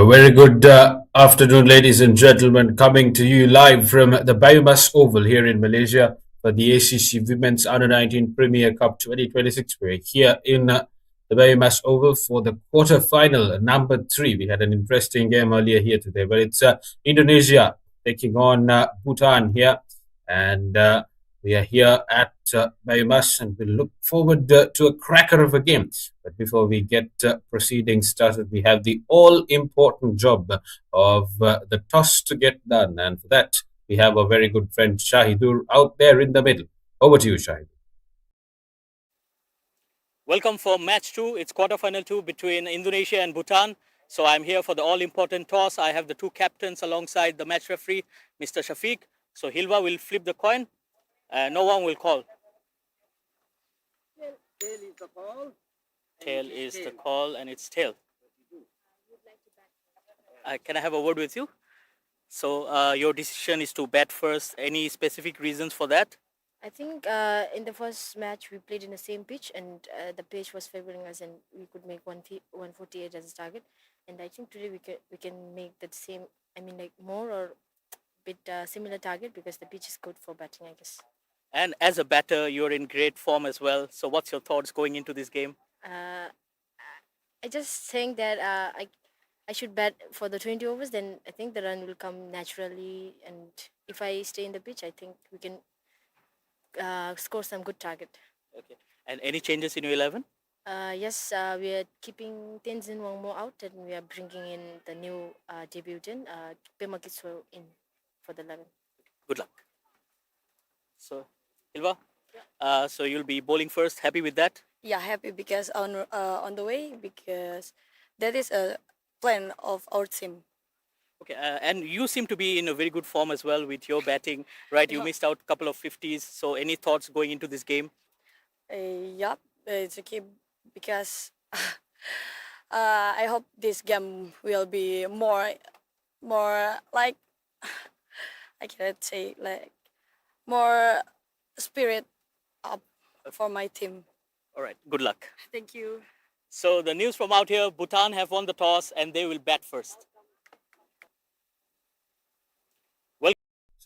A very good afternoon, ladies and gentlemen. Coming to you live from the BAYUEMAS Oval here in Malaysia for the ACC Women's Under-19 Premier Cup 2026. We're here in the BAYUEMAS Oval for the quarter-final, number 3. We had an interesting game earlier here today, but it's Indonesia taking on Bhutan here, and we are here at BAYUEMAS, and we look forward to a cracker of a game. But before we get proceedings started, we have the all-important job of the toss to get done. And for that, we have a very good friend, Shahidur, out there in the middle. Over to you, Shahidur. Welcome for match 2. It's quarterfinal 2 between Indonesia and Bhutan. So I'm here for the all-important toss. I have the two captains alongside the match referee, Mr. Shafiq. So Hilva will flip the coin. No one will call. Tail is the call. Tail is the call, and it's tail. Can I have a word with you? So your decision is to bat first. Any specific reasons for that? I think in the first match we played in the same pitch, and the pitch was favoring us, and we could make 148 as a target. And I think today we can make that same. I mean, like more or bit similar target because the pitch is good for batting, I guess. And as a batter, you're in great form as well. So what's your thoughts going into this game? I just think that I should bat for the 20 overs. Then I think the run will come naturally, and if I stay in the pitch, I think we can score some good target. Okay. And any changes in your 11? Yes, we are keeping Tenzin Wang more out, and we are bringing in the new debutant, Pemakitso, in for the 11. Good luck. So, Hilva, so you'll be bowling first. Happy with that? Yeah, happy because on the way, because that is a plan of our team. Okay, and you seem to be in a very good form as well with your batting, right? You missed out a couple of 50s. So any thoughts going into this game? Yeah, it's okay because I hope this game will be more like I cannot say like more spirit up for my team. All right, good luck. Thank you. So the news from out here, Bhutan have won the toss and they will bat first.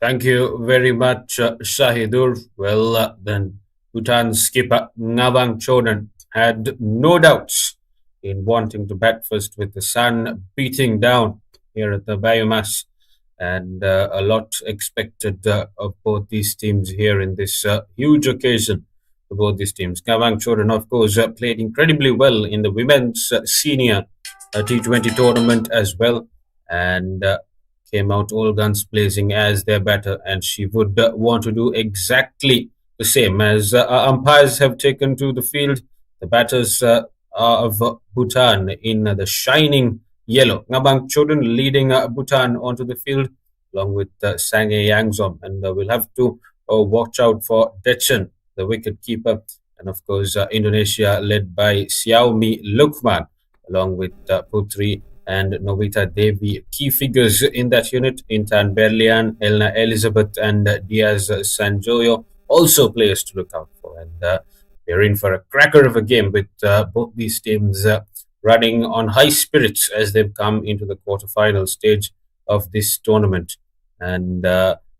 Thank you very much, Shahidur. Well, then Bhutan skipper Ngabang Chodan had no doubts in wanting to bat first with the sun beating down here at the BAYUEMAS, and a lot expected of both these teams here in this huge occasion for both these teams. Ngabang Chodan, of course, played incredibly well in the women's senior T20 tournament as well, and came out all guns blazing as their batter, and she would want to do exactly the same as umpires have taken to the field. The batters of Bhutan in the shining yellow. Ngabang Chodan leading Bhutan onto the field along with Sange Yangzom, and we'll have to watch out for Dechen, the wicket keeper, and of course Indonesia led by Xiaomi Lukman along with Putri and Novita Devi. Key figures in that unit, Intan Berlian, Elna Elizabeth, and Diaz Sanjoyo, also players to look out for. And we're in for a cracker of a game with both these teams running on high spirits as they've come into the quarterfinal stage of this tournament. And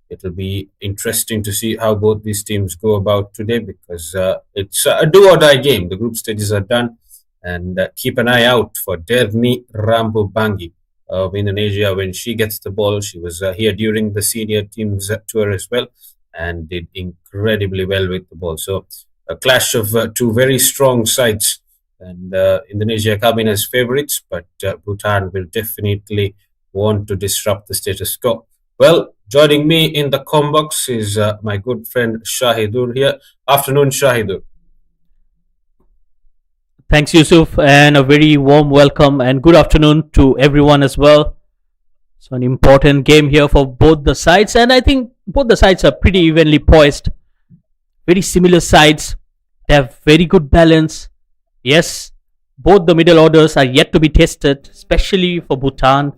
it'll be interesting to see how both these teams go about today, because it's a do-or-die game. The group stages are done. And keep an eye out for Derni Rambobangi of Indonesia when she gets the ball. She was here during the senior team's tour as well and did incredibly well with the ball. So a clash of two very strong sides, and Indonesia come in as favourites, but Bhutan will definitely want to disrupt the status quo. Well, joining me in the comm box is my good friend Shahidur here. Afternoon, Shahidur. Thanks, Yusuf, and a very warm welcome and good afternoon to everyone as well. So an important game here for both the sides, and I think both the sides are pretty evenly poised. Very similar sides. They have very good balance. Yes, both the middle orders are yet to be tested, especially for Bhutan,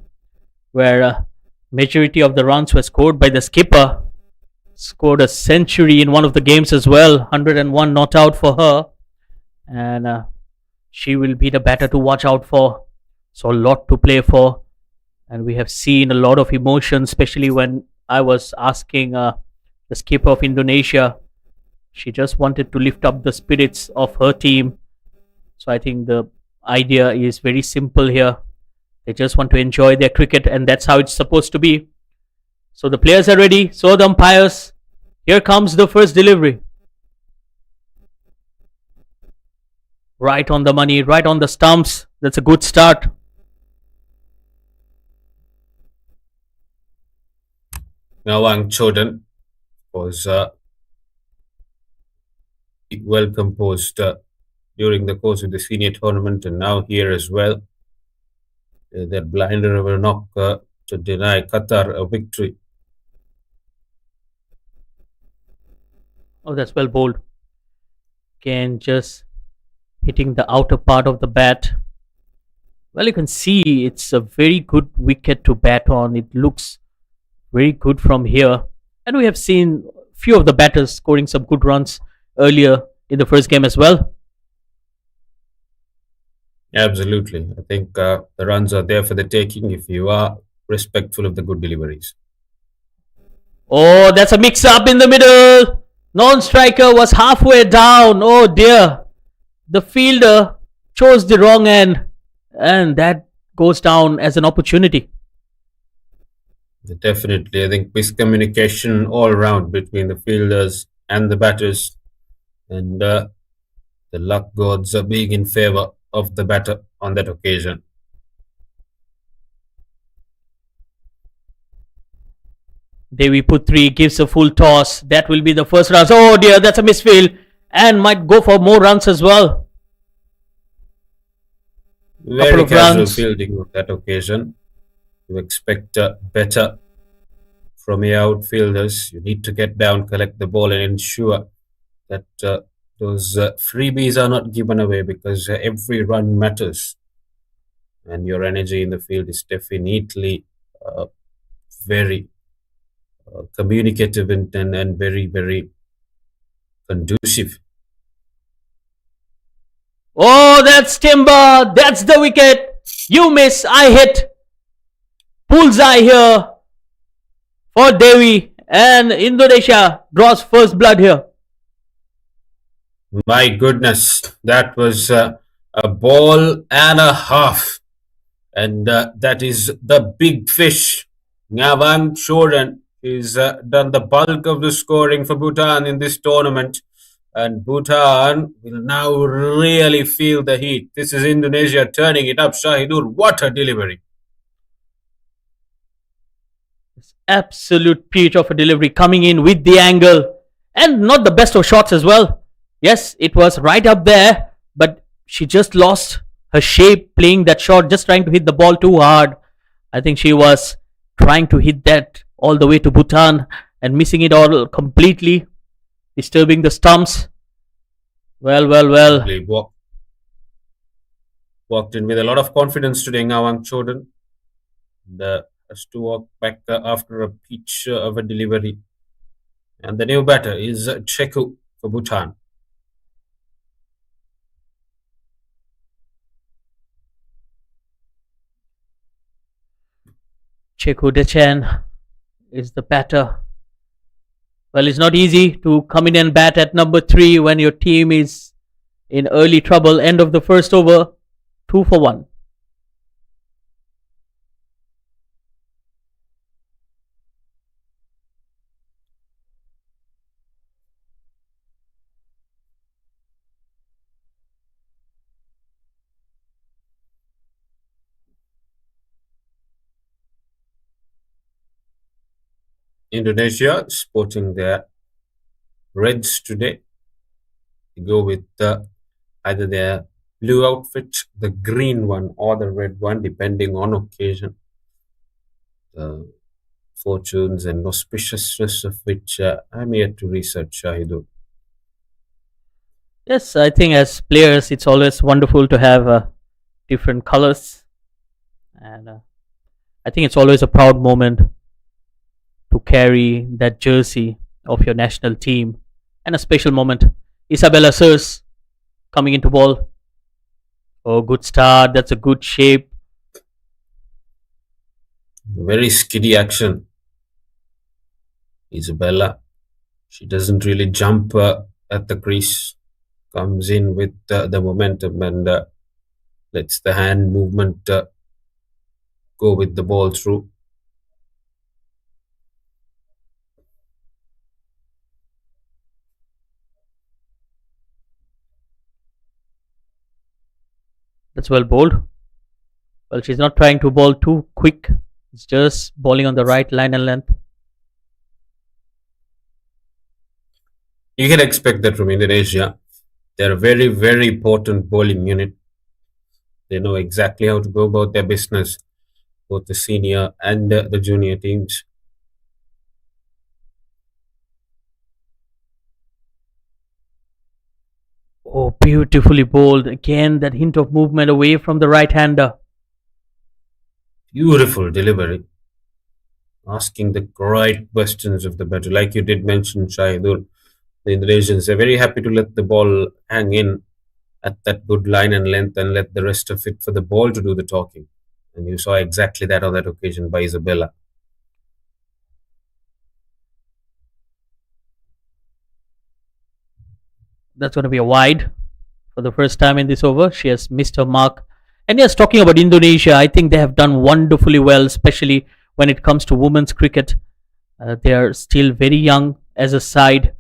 where majority of the runs were scored by the skipper. Scored a century in one of the games as well, 101 not out for her. And she will be the batter to watch out for. So a lot to play for. And we have seen a lot of emotion, especially when I was asking the skipper of Indonesia. She just wanted to lift up the spirits of her team. So I think the idea is very simple here. They just want to enjoy their cricket, and that's how it's supposed to be. So the players are ready. So the umpires. Here comes the first delivery. Right on the money, right on the stumps. That's a good start. Nawang Chodan was well composed during the course of the senior tournament and now here as well. That blinder of a knock to deny Qatar a victory. Oh, that's well bowled. Again, just hitting the outer part of the bat. Well, you can see it's a very good wicket to bat on. It looks very good from here. And we have seen few of the batters scoring some good runs earlier in the first game as well. Absolutely. I think the runs are there for the taking if you are respectful of the good deliveries. Oh, that's a mix up in the middle. Non-striker was halfway down. Oh dear. The fielder chose the wrong end, and that goes down as an opportunity. Definitely. I think miscommunication all around between the fielders and the batters. And the luck gods are being in favor of the batter on that occasion. Devi Putri gives a full toss. That will be the first runs. Oh dear, that's a misfield. And might go for more runs as well. Very casual fielding on that occasion. You expect better from your outfielders. You need to get down, collect the ball, and ensure that those freebies are not given away because every run matters. And your energy in the field is definitely very communicative and very, very conducive. Oh, that's timber. That's the wicket. You miss, I hit. Bullseye here for Devi. And Indonesia draws first blood here. My goodness, that was a ball and a half. And that is the big fish. Ngawang Chodan is done the bulk of the scoring for Bhutan in this tournament. And Bhutan will now really feel the heat. This is Indonesia turning it up. Shahidur, what a delivery. Absolute peach of a delivery coming in with the angle. And not the best of shots as well. Yes, it was right up there. But she just lost her shape playing that shot. Just trying to hit the ball too hard. I think she was trying to hit that all the way to Bhutan. And missing it all completely. Disturbing the stumps. Well. Walked in with a lot of confidence today, Ngawang Chodan. Has to walk back after a pitch of a delivery. And the new batter is Cheku for Bhutan. Cheku Dechen is the batter. Well, it's not easy to come in and bat at number 3 when your team is in early trouble. End of the first over, 2 for 1. Indonesia sporting their reds today. They go with either their blue outfit, the green one, or the red one, depending on occasion. The fortunes and auspiciousness of which I'm yet to research, Shahidu. Yes, I think as players, it's always wonderful to have different colors. And I think it's always a proud moment to carry that jersey of your national team. And a special moment. Isabella Sirs coming into ball. Oh, good start. That's a good shape. Very skiddy action. Isabella. She doesn't really jump at the crease. Comes in with the momentum and lets the hand movement go with the ball through. That's well bowled. Well, she's not trying to bowl too quick. It's just bowling on the right line and length. You can expect that from Indonesia. They're a very, very potent bowling unit. They know exactly how to go about their business, both the senior and the junior teams. Oh, beautifully bowled. Again, that hint of movement away from the right hander. Beautiful delivery. Asking the right questions of the batter. Like you did mention, Shahidur, the Indonesians are very happy to let the ball hang in at that good line and length and let the rest of it for the ball to do the talking. And you saw exactly that on that occasion by Isabella. That's going to be a wide for the first time in this over. She has missed her mark. And yes, talking about Indonesia, I think they have done wonderfully well, especially when it comes to women's cricket. They are still very young as a side,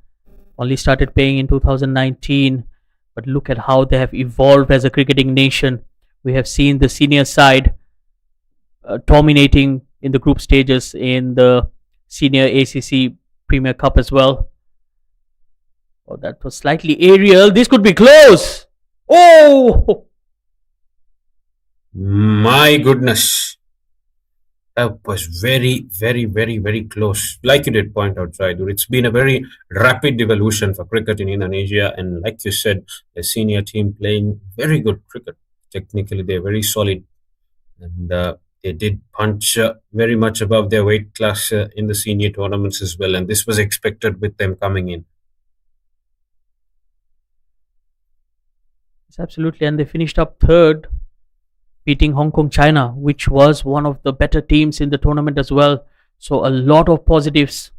only started playing in 2019. But look at how they have evolved as a cricketing nation. We have seen the senior side dominating in the group stages in the senior ACC Premier Cup as well. Oh, that was slightly aerial. This could be close. Oh, My goodness. That was very, very, very, very close. Like you did point out, Saidur, it's been a very rapid evolution for cricket in Indonesia. And like you said, the senior team playing very good cricket. Technically, they're very solid. And they did punch very much above their weight class in the senior tournaments as well. And this was expected with them coming in. yes, absolutely. And they finished up third, beating Hong Kong China, which was one of the better teams in the tournament as well. So a lot of positives.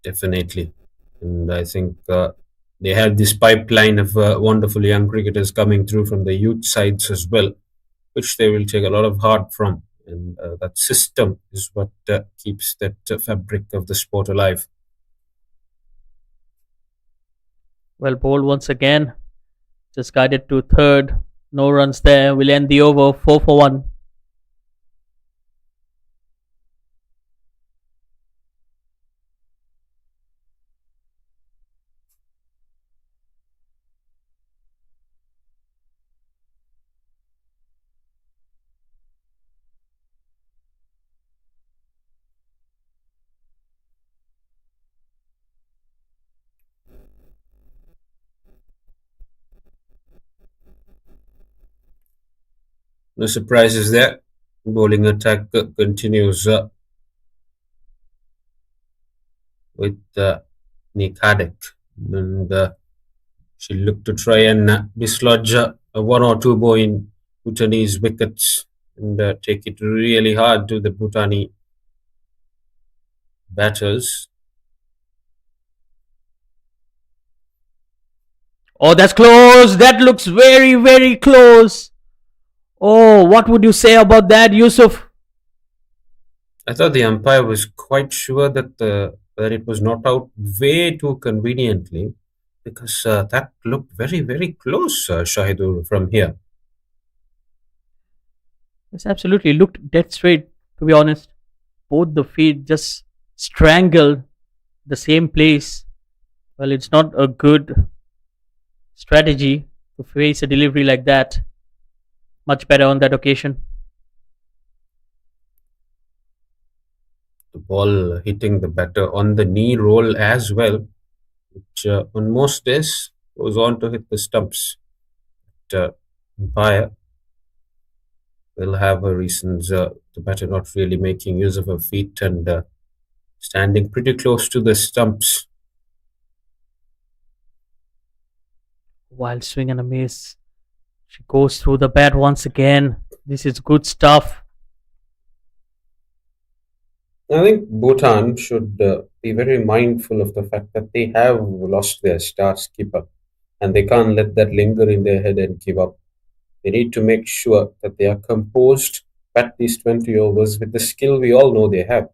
Definitely. And I think they have this pipeline of wonderful young cricketers coming through from the youth sides as well, which they will take a lot of heart from. And that system is what keeps that fabric of the sport alive. Well bowled once again. Just guided to third. No runs there. Will end the over 4 for 1. No surprises there. Bowling attack continues with Nick Haddock. And she looked to try and dislodge a one or two boy in Bhutanese wickets and take it really hard to the Bhutani batters. Oh, that's close. That looks very, very close. Oh, what would you say about that, Yusuf? I thought the umpire was quite sure that that it was not out way too conveniently because that looked very, very close, Shahidur, from here. Yes, absolutely. Looked dead straight, to be honest. Both the feet just strangled the same place. Well, it's not a good strategy to face a delivery like that. Much better on that occasion. The ball hitting the batter on the knee roll as well, which on most days goes on to hit the stumps. But, umpire will have her reasons. The batter not really making use of her feet and standing pretty close to the stumps. Wild swing and a miss. She goes through the bat once again. This is good stuff. I think Bhutan should be very mindful of the fact that they have lost their star skipper and they can't let that linger in their head and give up. They need to make sure that they are composed at these 20 overs with the skill we all know they have.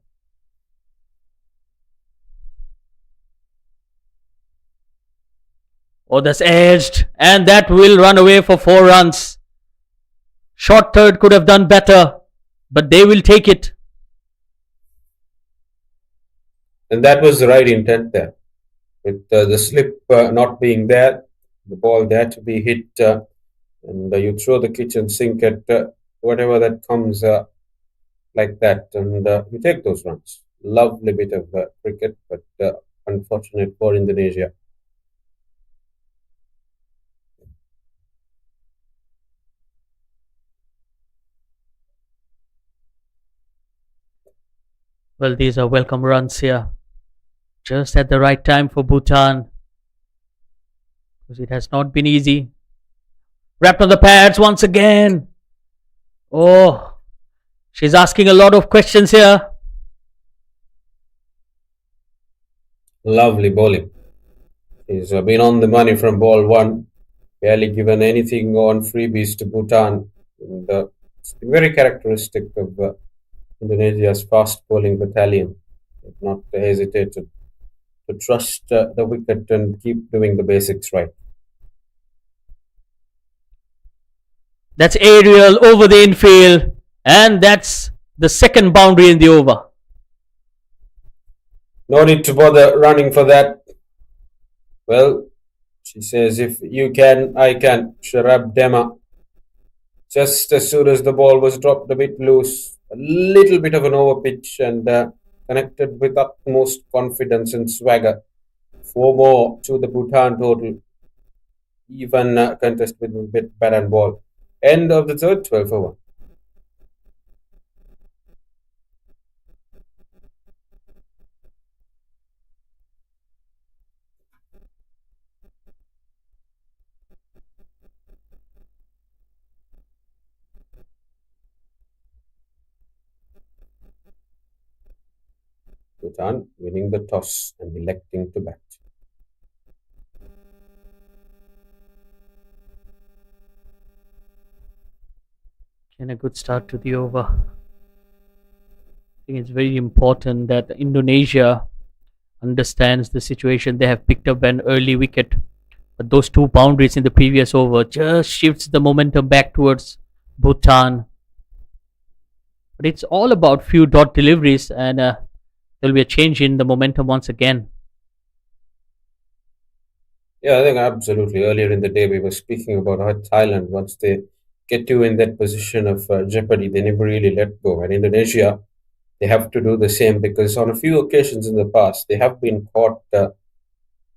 Oh, that's edged, and that will run away for 4 runs. Short third could have done better, but they will take it. And that was the right intent there. With the slip not being there, the ball there to be hit, and you throw the kitchen sink at whatever that comes like that, and you take those runs. Lovely bit of cricket, but unfortunate for Indonesia. Well, these are welcome runs here. Just at the right time for Bhutan. Because it has not been easy. Wrapped on the pads once again. Oh, she's asking a lot of questions here. Lovely bowling. He's been on the money from ball one, barely given anything on freebies to Bhutan. And it's been very characteristic of Indonesia's fast bowling battalion. They've not hesitated to trust the wicket and keep doing the basics right. That's aerial over the infield. And that's the second boundary in the over. No need to bother running for that. Well, she says, if you can, I can. Sharab Dema. Just as soon as the ball was dropped a bit loose, a little bit of an overpitch and connected with utmost confidence and swagger. 4 more to the Bhutan total. Even contest with a bit bat and ball. End of the third, 12 for 1. Bhutan winning the toss and electing to bat. And a good start to the over. I think it's very important that Indonesia understands the situation. They have picked up an early wicket, but those 2 boundaries in the previous over just shifts the momentum back towards Bhutan. But it's all about few dot deliveries, and there'll be a change in the momentum once again. Yeah, I think absolutely. Earlier in the day, we were speaking about how Thailand, once they get you in that position of jeopardy, they never really let go. And Indonesia, they have to do the same because on a few occasions in the past, they have been caught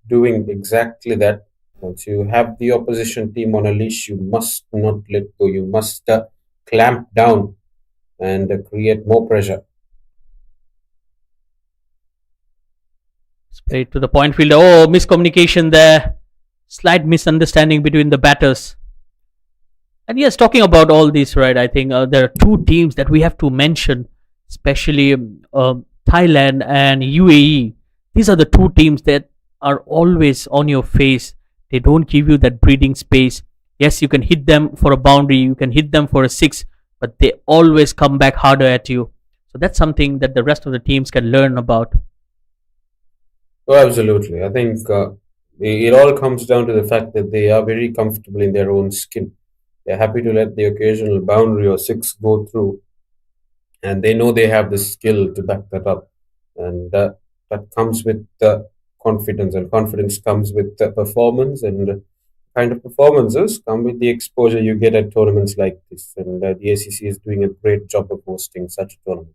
doing exactly that. Once you have the opposition team on a leash, you must not let go. You must clamp down and create more pressure. It's played to the point fielder. Oh, miscommunication there. Slight misunderstanding between the batters. And yes, talking about all this, right, I think there are 2 teams that we have to mention, especially Thailand and UAE. These are the 2 teams that are always on your face. They don't give you that breathing space. Yes, you can hit them for a boundary, you can hit them for a 6, but they always come back harder at you. So that's something that the rest of the teams can learn about. Oh, absolutely. I think it all comes down to the fact that they are very comfortable in their own skin. They're happy to let the occasional boundary or 6 go through, and they know they have the skill to back that up. And that comes with confidence, and confidence comes with performance, and kind of performances come with the exposure you get at tournaments like this. And the ACC is doing a great job of hosting such a tournament.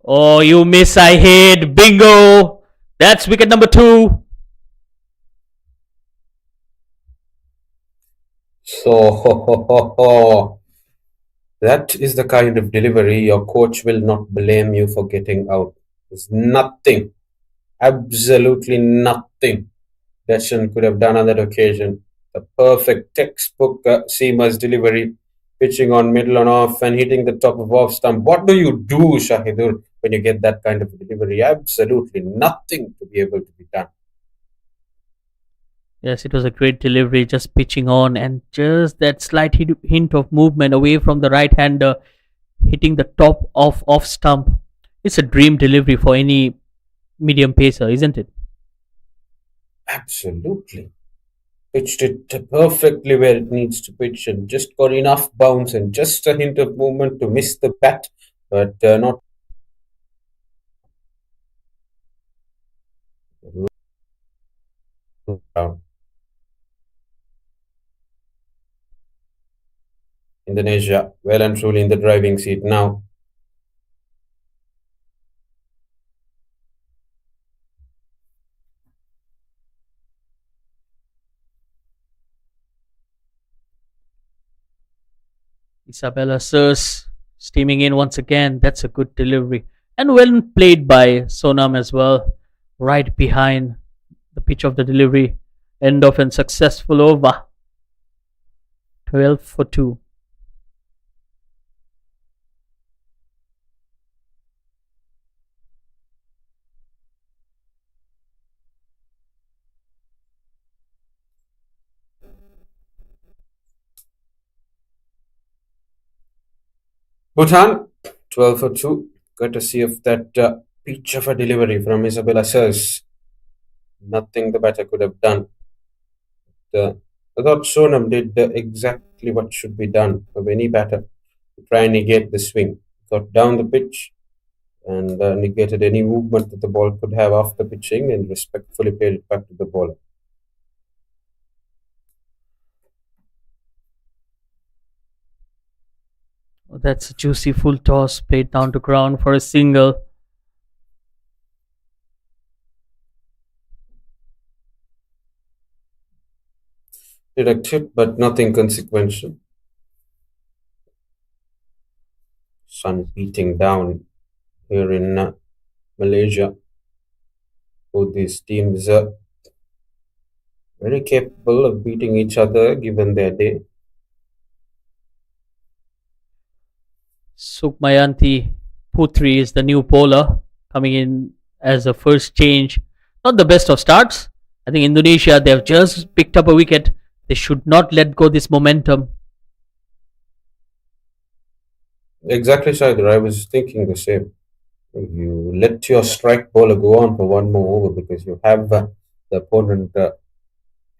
Oh, you miss, I hit. Bingo. That's wicket number 2. So, that is the kind of delivery your coach will not blame you for getting out. There's nothing, absolutely nothing Deshan could have done on that occasion A perfect textbook seamers delivery, pitching on middle and off and hitting the top of off stump. What do you do, Shahidur, when you get that kind of delivery? Absolutely nothing to be able to be done. Yes, it was a great delivery, just pitching on, and just that slight hint of movement away from the right hander, hitting the top of off stump. It's a dream delivery for any medium pacer, isn't it? Absolutely. Pitched it perfectly where it needs to pitch and just got enough bounce and just a hint of movement to miss the bat, but not down. Indonesia well and truly in the driving seat now. Isabella Sirs steaming in once again. That's a good delivery. And well played by Sonam as well. Right behind the pitch of the delivery. End of a successful over. 12 for 2. Bhutan 12 for 2. Courtesy of that peach of a delivery from Isabella Sirs. Nothing the batter could have done. I thought Sonam did exactly what should be done of any batter to try and negate the swing. Got down the pitch and negated any movement that the ball could have after pitching and respectfully played it back to the bowler. Oh, that's a juicy full toss played down to ground for a single. Direct hit, but nothing consequential. Sun beating down here in Malaysia. Both these teams are very capable of beating each other given their day. Sukmayanti Putri is the new bowler coming in as a first change. Not the best of starts. I think Indonesia, they have just picked up a wicket. They should not let go this momentum. Exactly, Shaidur. I was thinking the same. You let your strike bowler go on for one more over because you have the opponent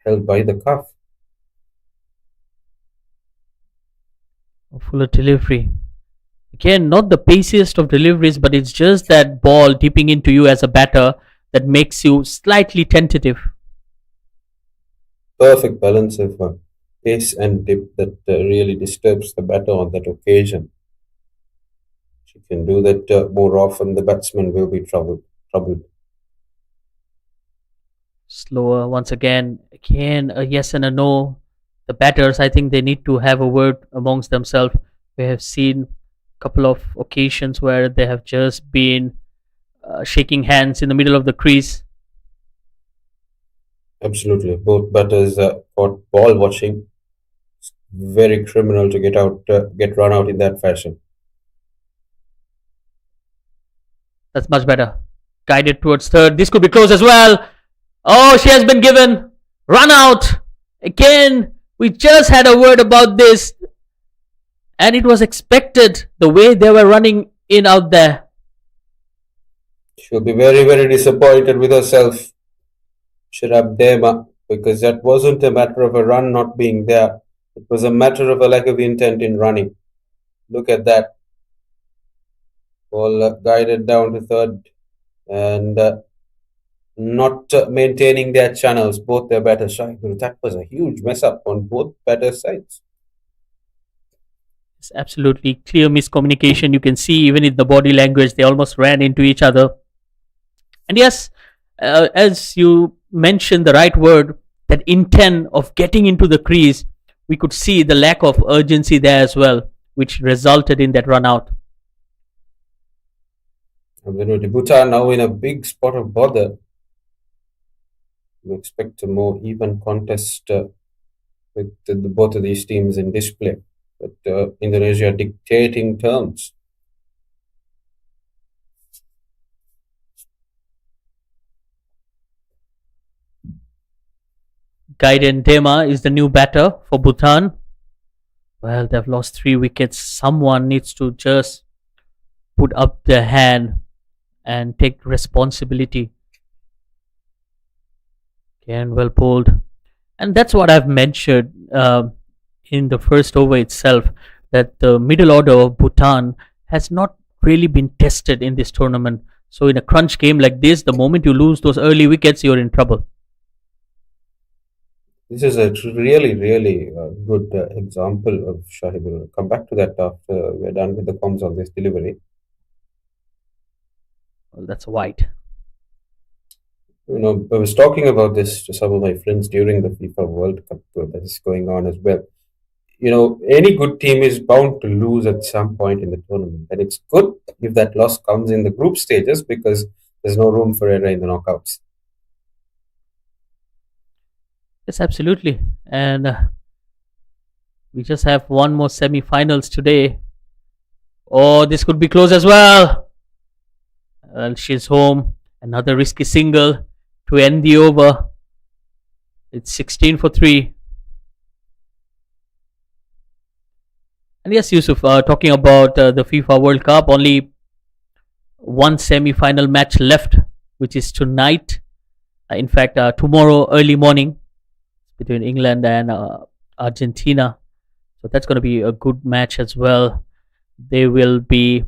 held by the cuff. Fuller delivery. Again, not the paciest of deliveries, but it's just that ball dipping into you as a batter that makes you slightly tentative. Perfect balance of pace and dip that really disturbs the batter on that occasion. If you can do that more often, the batsman will be troubled. Slower once again. Again, a yes and a no. The batters, I think they need to have a word amongst themselves. We have seen a couple of occasions where they have just been shaking hands in the middle of the crease. Absolutely. Both batters caught ball watching. It's very criminal to get run out in that fashion. That's much better. Guided towards third. This could be close as well. Oh, she has been given. Run out. Again, we just had a word about this. And it was expected the way they were running in out there. She'll be very, very disappointed with herself, Shirabdema, because that wasn't a matter of a run not being there. It was a matter of a lack of intent in running. Look at that. Ball guided down to third and not maintaining their channels, both their batter sides. That was a huge mess up on both batter sides. It's absolutely clear miscommunication. You can see even in the body language, they almost ran into each other. And yes, as you mentioned the right word, that intent of getting into the crease, we could see the lack of urgency there as well, which resulted in that run out. Absolutely. Bhutan now in a big spot of bother. We expect a more even contest with both of these teams in display. But Indonesia dictating terms. Gaiden Dema is the new batter for Bhutan. Well, they've lost 3 wickets. Someone needs to just put up their hand and take responsibility. Again, well pulled. And that's what I've mentioned in the first over itself, that the middle order of Bhutan has not really been tested in this tournament. So in a crunch game like this, the moment you lose those early wickets, you're in trouble. This is a really, really good example of Shahid. We'll come back to that after we're done with the comms on this delivery. Well, that's a wide. I was talking about this to some of my friends during the FIFA World Cup that is going on as well. Any good team is bound to lose at some point in the tournament, and it's good if that loss comes in the group stages because there's no room for error in the knockouts. Yes, absolutely. And we just have one more semi-finals today. Oh, this could be close as well. Well, she's home. Another risky single to end the over. It's 16 for 3. And yes, Yusuf, talking about the FIFA World Cup, only one semi-final match left, which is tonight. In fact, tomorrow early morning between England and Argentina. So that's going to be a good match as well. The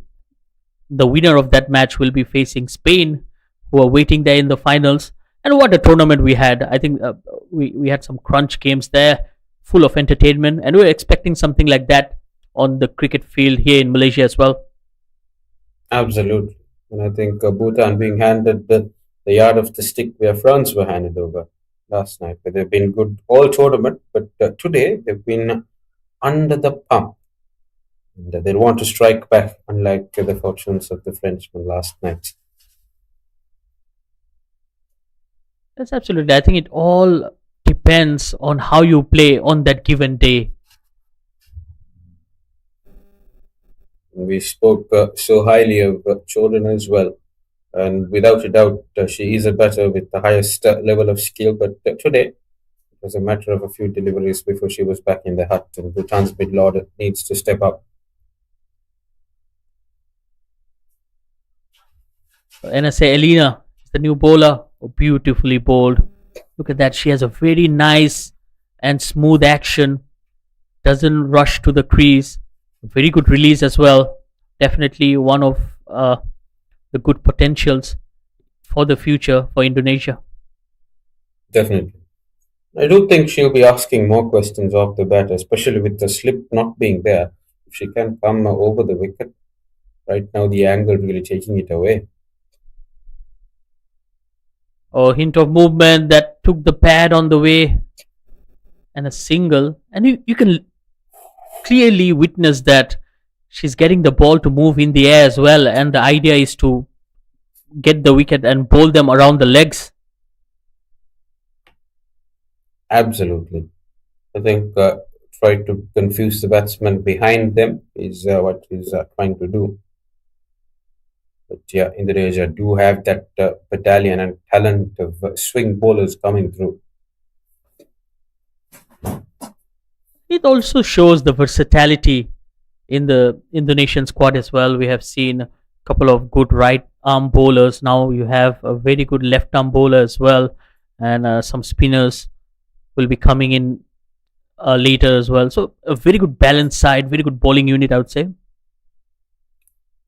winner of that match will be facing Spain, who are waiting there in the finals. And what a tournament we had. I think we had some crunch games there, full of entertainment. And we're expecting something like that on the cricket field here in Malaysia as well. Absolutely. And I think Bhutan being handed the yard of the stick where France were handed over last night. But they've been good all tournament, but today they've been under the pump. And they'll want to strike back, unlike the fortunes of the Frenchmen last night. That's absolutely. I think it all depends on how you play on that given day. We spoke so highly of Jordan as well. And without a doubt, she is a batter with the highest level of skill. But today, it was a matter of a few deliveries before she was back in the hut. And Bhutan's middle order needs to step up. NSA Elena is the new bowler. Oh, beautifully bowled. Look at that. She has a very nice and smooth action. Doesn't rush to the crease. Very good release as well. Definitely one of the good potentials for the future for Indonesia. Definitely. I do think she'll be asking more questions off the bat, especially with the slip not being there. If she can come over the wicket, right now the angle really taking it away. Oh, hint of movement that took the pad on the way. And a single. And you can clearly witness that she's getting the ball to move in the air as well. And the idea is to get the wicket and bowl them around the legs. Absolutely. I think try to confuse the batsman behind them is what he's trying to do. But yeah, Indonesia do have that battalion and talent of swing bowlers coming through. It also shows the versatility in the Indonesian squad as well. We have seen a couple of good right arm bowlers. Now you have a very good left arm bowler as well, and some spinners will be coming in later as well. So a very good balanced side, very good bowling unit, I would say.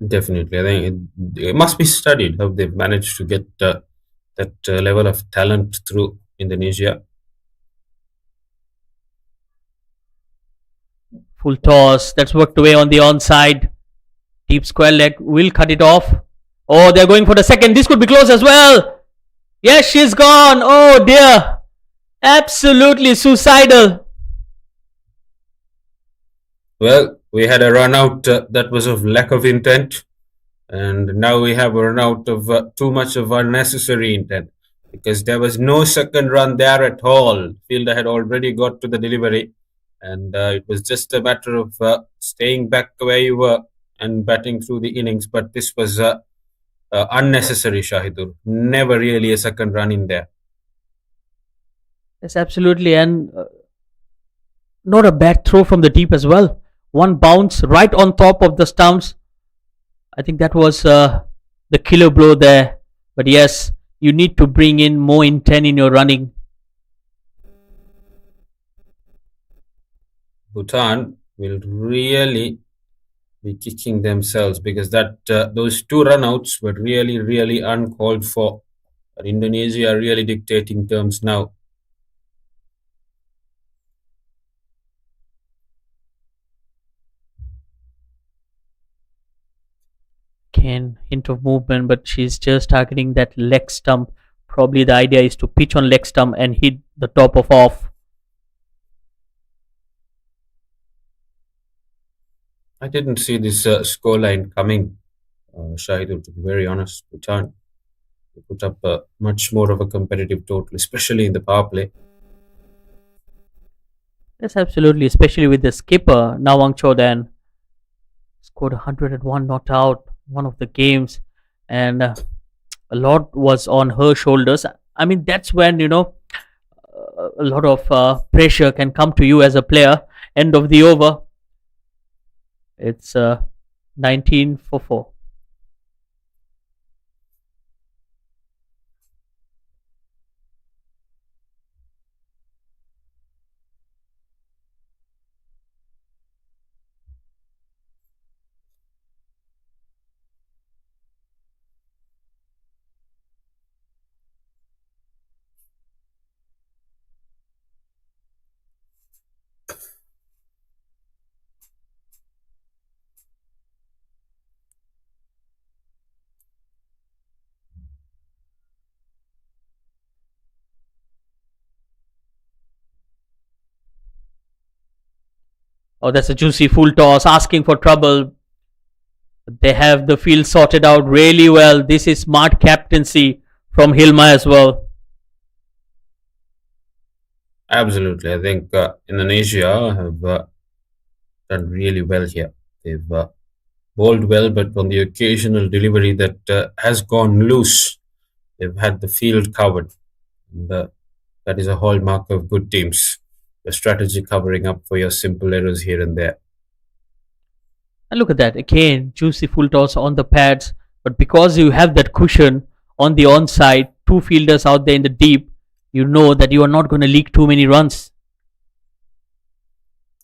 Definitely. I think it must be studied how they've managed to get that level of talent through Indonesia. Full toss. That's worked away on the onside. Deep square leg will cut it off. Oh, they're going for the second. This could be close as well. Yes, she's gone. Oh dear. Absolutely suicidal. Well, we had a run out that was of lack of intent, and now we have a run out of too much of unnecessary intent. because there was no second run there at all. Fielder had already got to the delivery, and it was just a matter of staying back where you were and batting through the innings. But this was unnecessary, Shahidur. Never really a second run in there. Yes, absolutely, and not a bad throw from the deep as well. One bounce right on top of the stumps. I think that was the killer blow there. But yes, you need to bring in more intent in your running. Bhutan will really be kicking themselves because that those two runouts were really, really uncalled for. But Indonesia are really dictating terms now. Again, hint of movement, but she's just targeting that leg stump. Probably the idea is to pitch on leg stump and hit the top of off. I didn't see this scoreline coming, Shahidur, to be very honest. Bhutan put up much more of a competitive total, especially in the power play. Yes, absolutely, especially with the skipper Nawang Chodan scored 101 not out one of the games, and a lot was on her shoulders. I mean, that's when a lot of pressure can come to you as a player. End of the over. It's 19 for 4. Oh, that's a juicy full toss, asking for trouble. They have the field sorted out really well. This is smart captaincy from Hilma as well. Absolutely. I think Indonesia have done really well here. They've bowled well, but on the occasional delivery that has gone loose, they've had the field covered. And, that is a hallmark of good teams. Your strategy covering up for your simple errors here and there. And look at that again, juicy full toss on the pads. But because you have that cushion on the onside, two fielders out there in the deep, you know that you are not going to leak too many runs.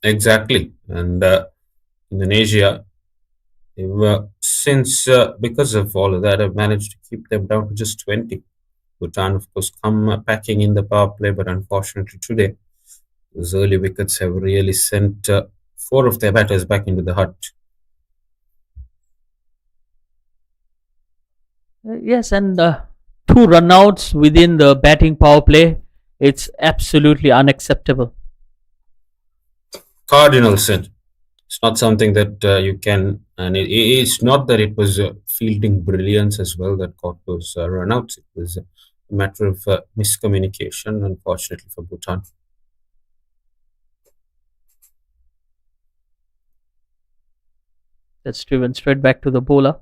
Exactly. And Indonesia, since because of all of that, have managed to keep them down to just 20. Bhutan, of course, come packing in the power play, but unfortunately today, those early wickets have really sent four of their batters back into the hut. Yes, and two runouts within the batting power play. It's absolutely unacceptable. Cardinal sin. It's not something that you can, and it's not that it was fielding brilliance as well that caught those runouts. It was a matter of miscommunication, unfortunately for Bhutan. That's driven straight back to the bowler.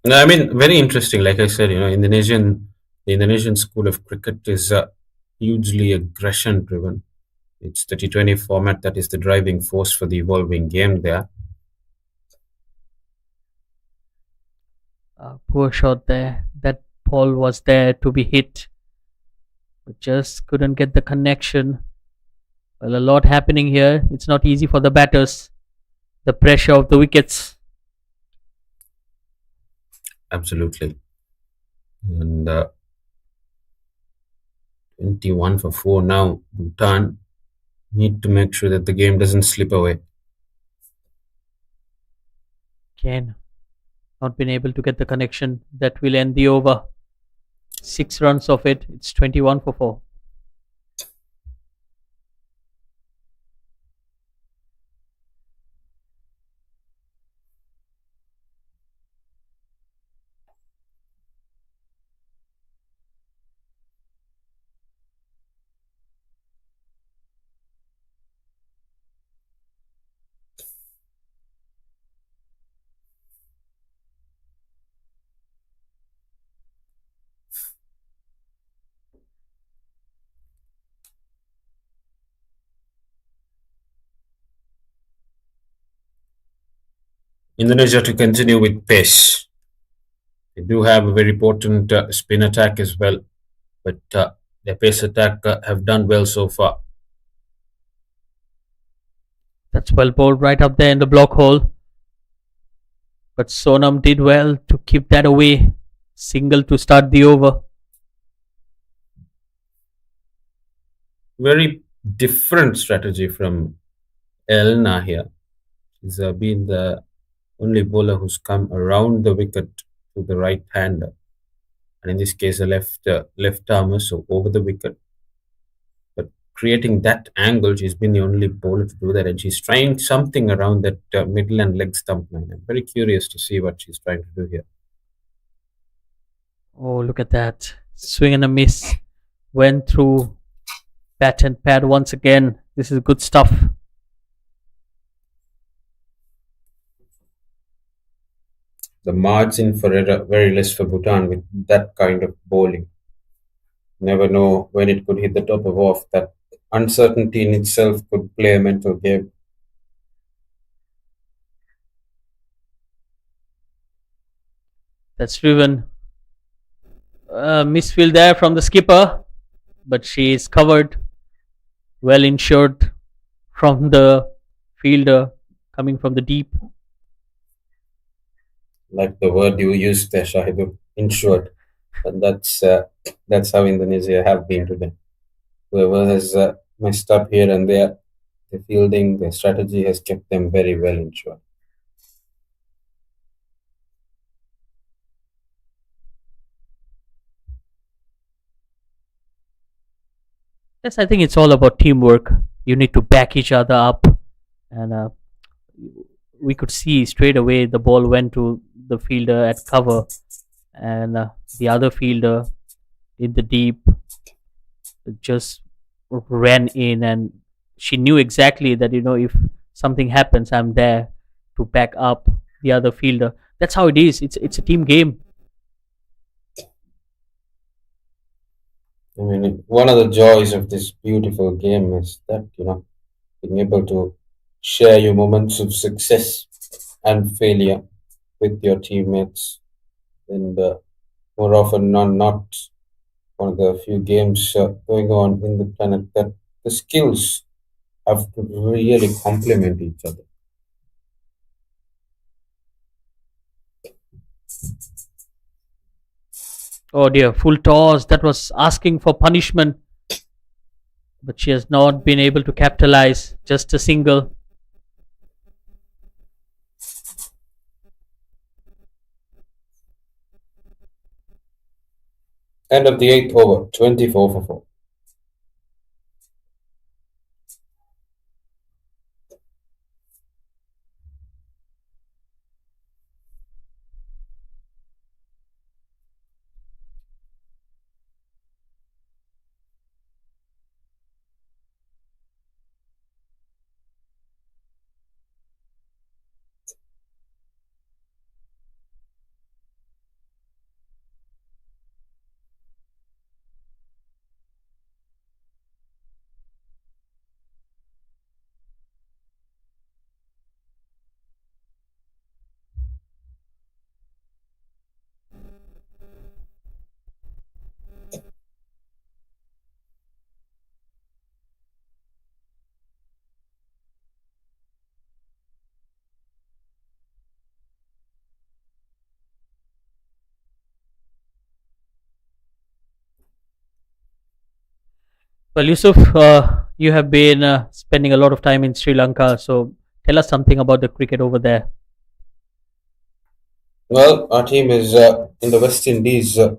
No, I mean, very interesting. Like I said, the Indonesian school of cricket is hugely aggression driven. It's the T20 format that is the driving force for the evolving game there. Poor shot there. That ball was there to be hit, but just couldn't get the connection. Well, a lot happening here. It's not easy for the batters. The pressure of the wickets. Absolutely. And 21 for 4 now. Bhutan need to make sure that the game doesn't slip away. Again, not been able to get the connection that will end the over. 6 runs of it. It's 21 for 4. Indonesia to continue with pace. They do have a very potent spin attack as well, but their pace attack have done well so far. That's well bowled right up there in the block hole. But Sonam did well to keep that away. Single to start the over. Very different strategy from Elna here. She's been the only bowler who's come around the wicket to the right hander, and in this case, a left armer, so over the wicket. But creating that angle, she's been the only bowler to do that, and she's trying something around that middle and leg stump line. I'm very curious to see what she's trying to do here. Oh, look at that. Swing and a miss. Went through bat and pad once again. This is good stuff. The margin for error very less for Bhutan with that kind of bowling. Never know when it could hit the top of off. That uncertainty in itself could play a mental game. That's driven. Misfield there from the skipper, but she is covered, well insured from the fielder coming from the deep. Like the word you used there, Shahidur, insured. And that's how Indonesia have been today. Whoever has messed up here and there, the fielding, the strategy has kept them very well insured. Yes, I think it's all about teamwork. You need to back each other up, and we could see straight away the ball went to the fielder at cover, and the other fielder in the deep just ran in, and she knew exactly that if something happens, I'm there to back up the other fielder. That's how it is. It's a team game. I mean, one of the joys of this beautiful game is that, being able to share your moments of success and failure with your teammates. And more often than not, one of the few games going on in the planet that the skills have to really complement each other. Oh dear, full toss. That was asking for punishment, but she has not been able to capitalize. Just a single. End of the eighth over, 24 for 4. Well, Yusuf, you have been spending a lot of time in Sri Lanka, so tell us something about the cricket over there. Well, our team is in the West Indies the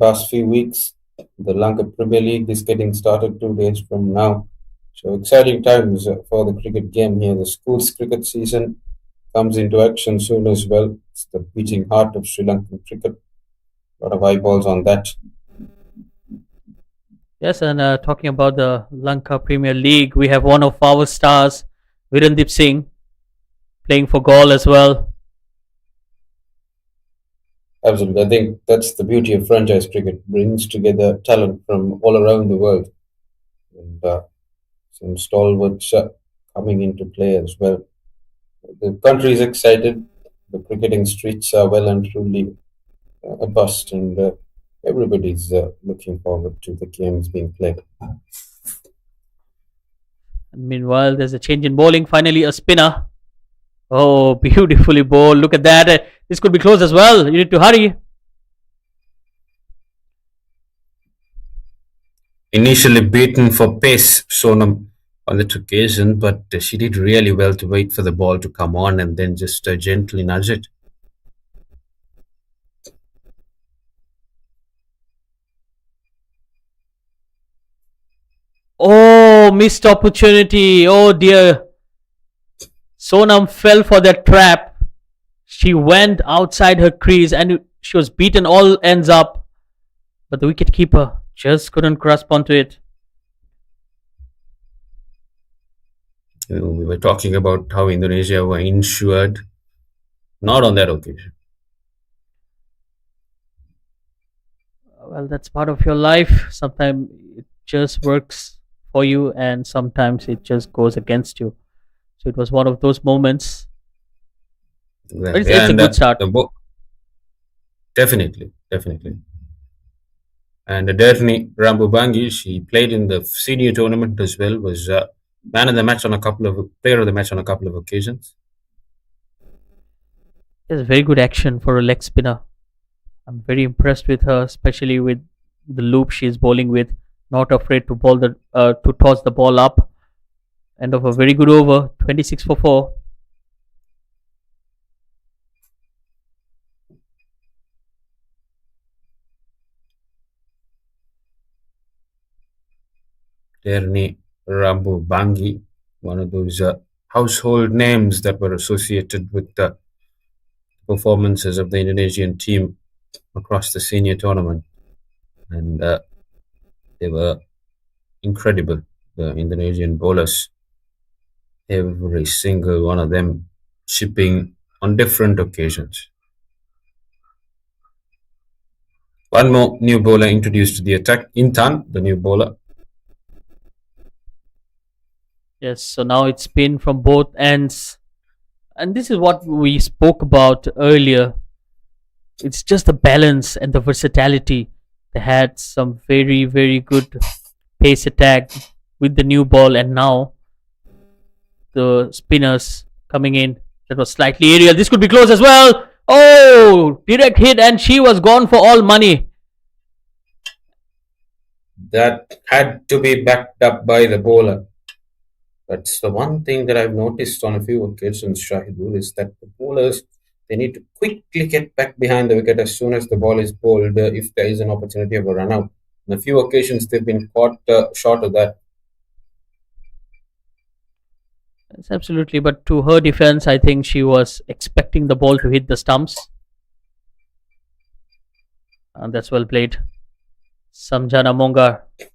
past few weeks. The Lanka Premier League is getting started 2 days from now. So exciting times for the cricket game here. The schools cricket season comes into action soon as well. It's the beating heart of Sri Lankan cricket. A lot of eyeballs on that. Yes, and talking about the Lanka Premier League, we have one of our stars, Virendip Singh, playing for Gaul as well. Absolutely. I think that's the beauty of franchise cricket. Brings together talent from all around the world. And some stalwarts coming into play as well. The country is excited. the cricketing streets are well and truly a bust, and everybody's looking forward to the games being played. And meanwhile, there's a change in bowling. Finally, a spinner. Oh, beautifully bowled. Look at that. This could be close as well. You need to hurry. Initially beaten for pace, Sonam, on that occasion, but she did really well to wait for the ball to come on and then just gently nudge it. Oh, missed opportunity. Oh dear. Sonam fell for that trap. She went outside her crease and she was beaten all ends up. But the wicket keeper just couldn't grasp onto it. We were talking about how Indonesia were insured. Not on that occasion. Well, that's part of your life. Sometimes it just works for you and sometimes it just goes against you. So it was one of those moments. But it's a And good start. definitely, definitely. And Derni Rambubangi, she played in the senior tournament as well, was man of the match on a couple of player of the match on a couple of occasions. It's very good action for a leg spinner. I'm very impressed with her, especially with the loop she's bowling with. Not afraid to to toss the ball up. End of a very good over, 26 for 4. Derni Rambubangi, one of those household names that were associated with the performances of the Indonesian team across the senior tournament. And they were incredible, the Indonesian bowlers. Every single one of them chipping on different occasions. One more new bowler introduced to the attack, Intan, the new bowler. Yes, so now it's spin from both ends. And this is what we spoke about earlier. It's just the balance and the versatility. They had some very, very good pace attack with the new ball, and now the spinners coming in. That was slightly aerial. This could be close as well. Oh, direct hit, and she was gone for all money. That had to be backed up by the bowler. That's the one thing that I've noticed on a few occasions, Shahidul, is that the bowlers, they need to quickly get back behind the wicket as soon as the ball is bowled if there is an opportunity of a run out. On a few occasions, they've been caught short of that. Yes, absolutely. But to her defense, I think she was expecting the ball to hit the stumps. And that's well played. Samjana Mongar is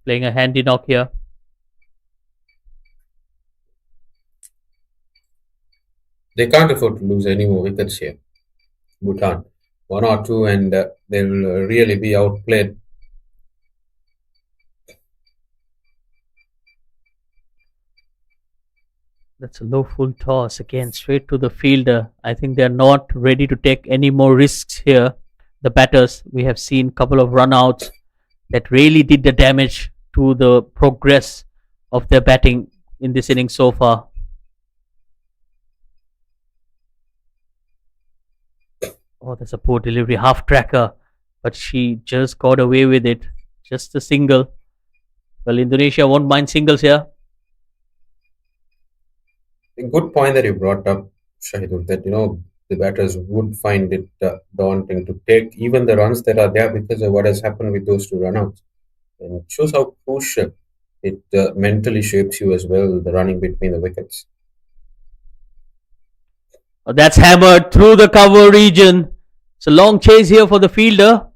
playing a handy knock here. They can't afford to lose any more wickets here. Bhutan, one or two, and they'll really be outplayed. That's a low full toss again, straight to the fielder. I think they're not ready to take any more risks here. The batters, we have seen a couple of runouts that really did the damage to the progress of their batting in this inning so far. Oh, that's a poor delivery, half tracker, but she just got away with it. Just a single. Well, Indonesia won't mind singles here. A good point that you brought up, Shahidul, that the batters would find it daunting to take even the runs that are there because of what has happened with those two runouts. And it shows how crucial it mentally shapes you as well, the running between the wickets. Oh, that's hammered through the cover region. It's a long chase here for the fielder.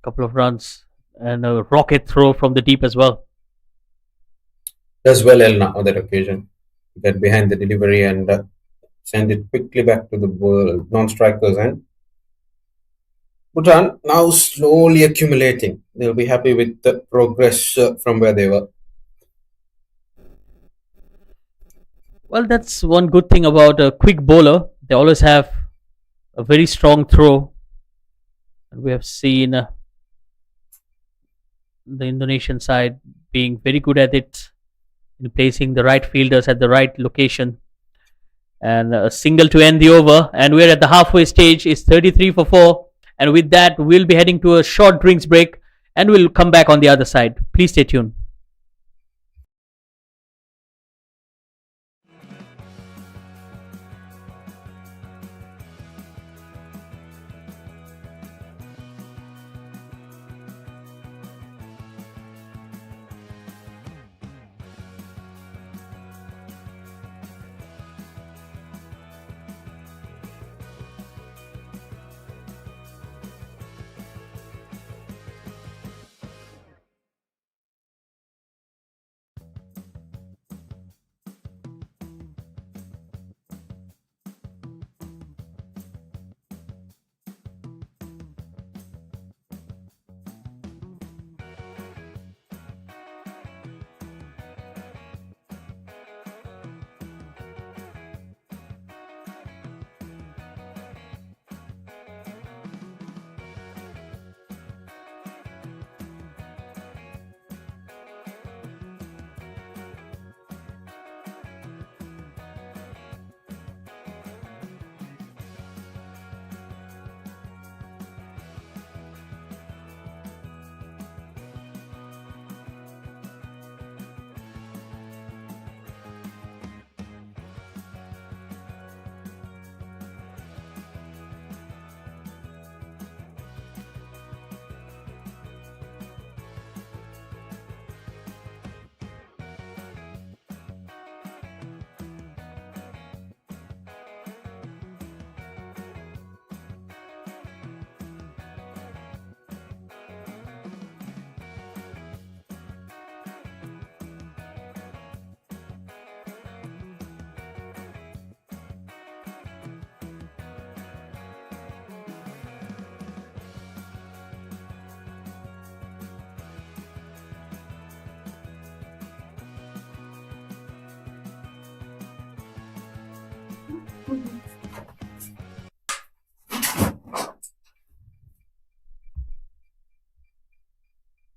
Couple of runs and a rocket throw from the deep as well. Does well Elna on that occasion. Get behind the delivery and send it quickly back to the non-strikers end. Bhutan now slowly accumulating. They'll be happy with the progress from where they were. Well, that's one good thing about a quick bowler. They always have a very strong throw. And we have seen the Indonesian side being very good at it in placing the right fielders at the right location. And a single to end the over. And we're at the halfway stage. It's 33 for 4. And with that, we'll be heading to a short drinks break and we'll come back on the other side. Please stay tuned.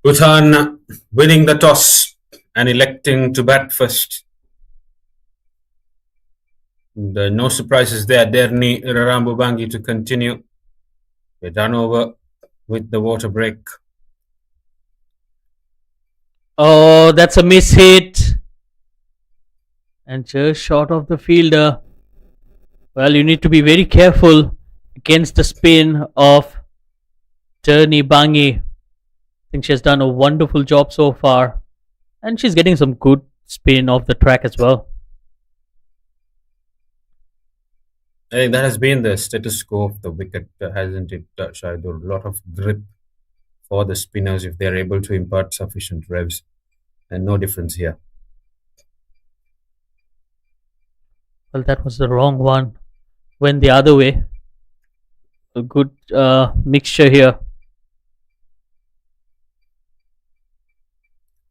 Bhutan winning the toss and electing to bat first. No surprises there. Derni Rarambubangi to continue. We're done over with the water break. Oh, that's a miss hit. And just short of the fielder. Well, you need to be very careful against the spin of Terni Bangi. I think she has done a wonderful job so far. And she's getting some good spin off the track as well. I think that has been the status quo of the wicket, hasn't it, Shahidul? A lot of grip for the spinners if they're able to impart sufficient revs. And no difference here. Well, that was the wrong one. Went the other way. A good mixture here.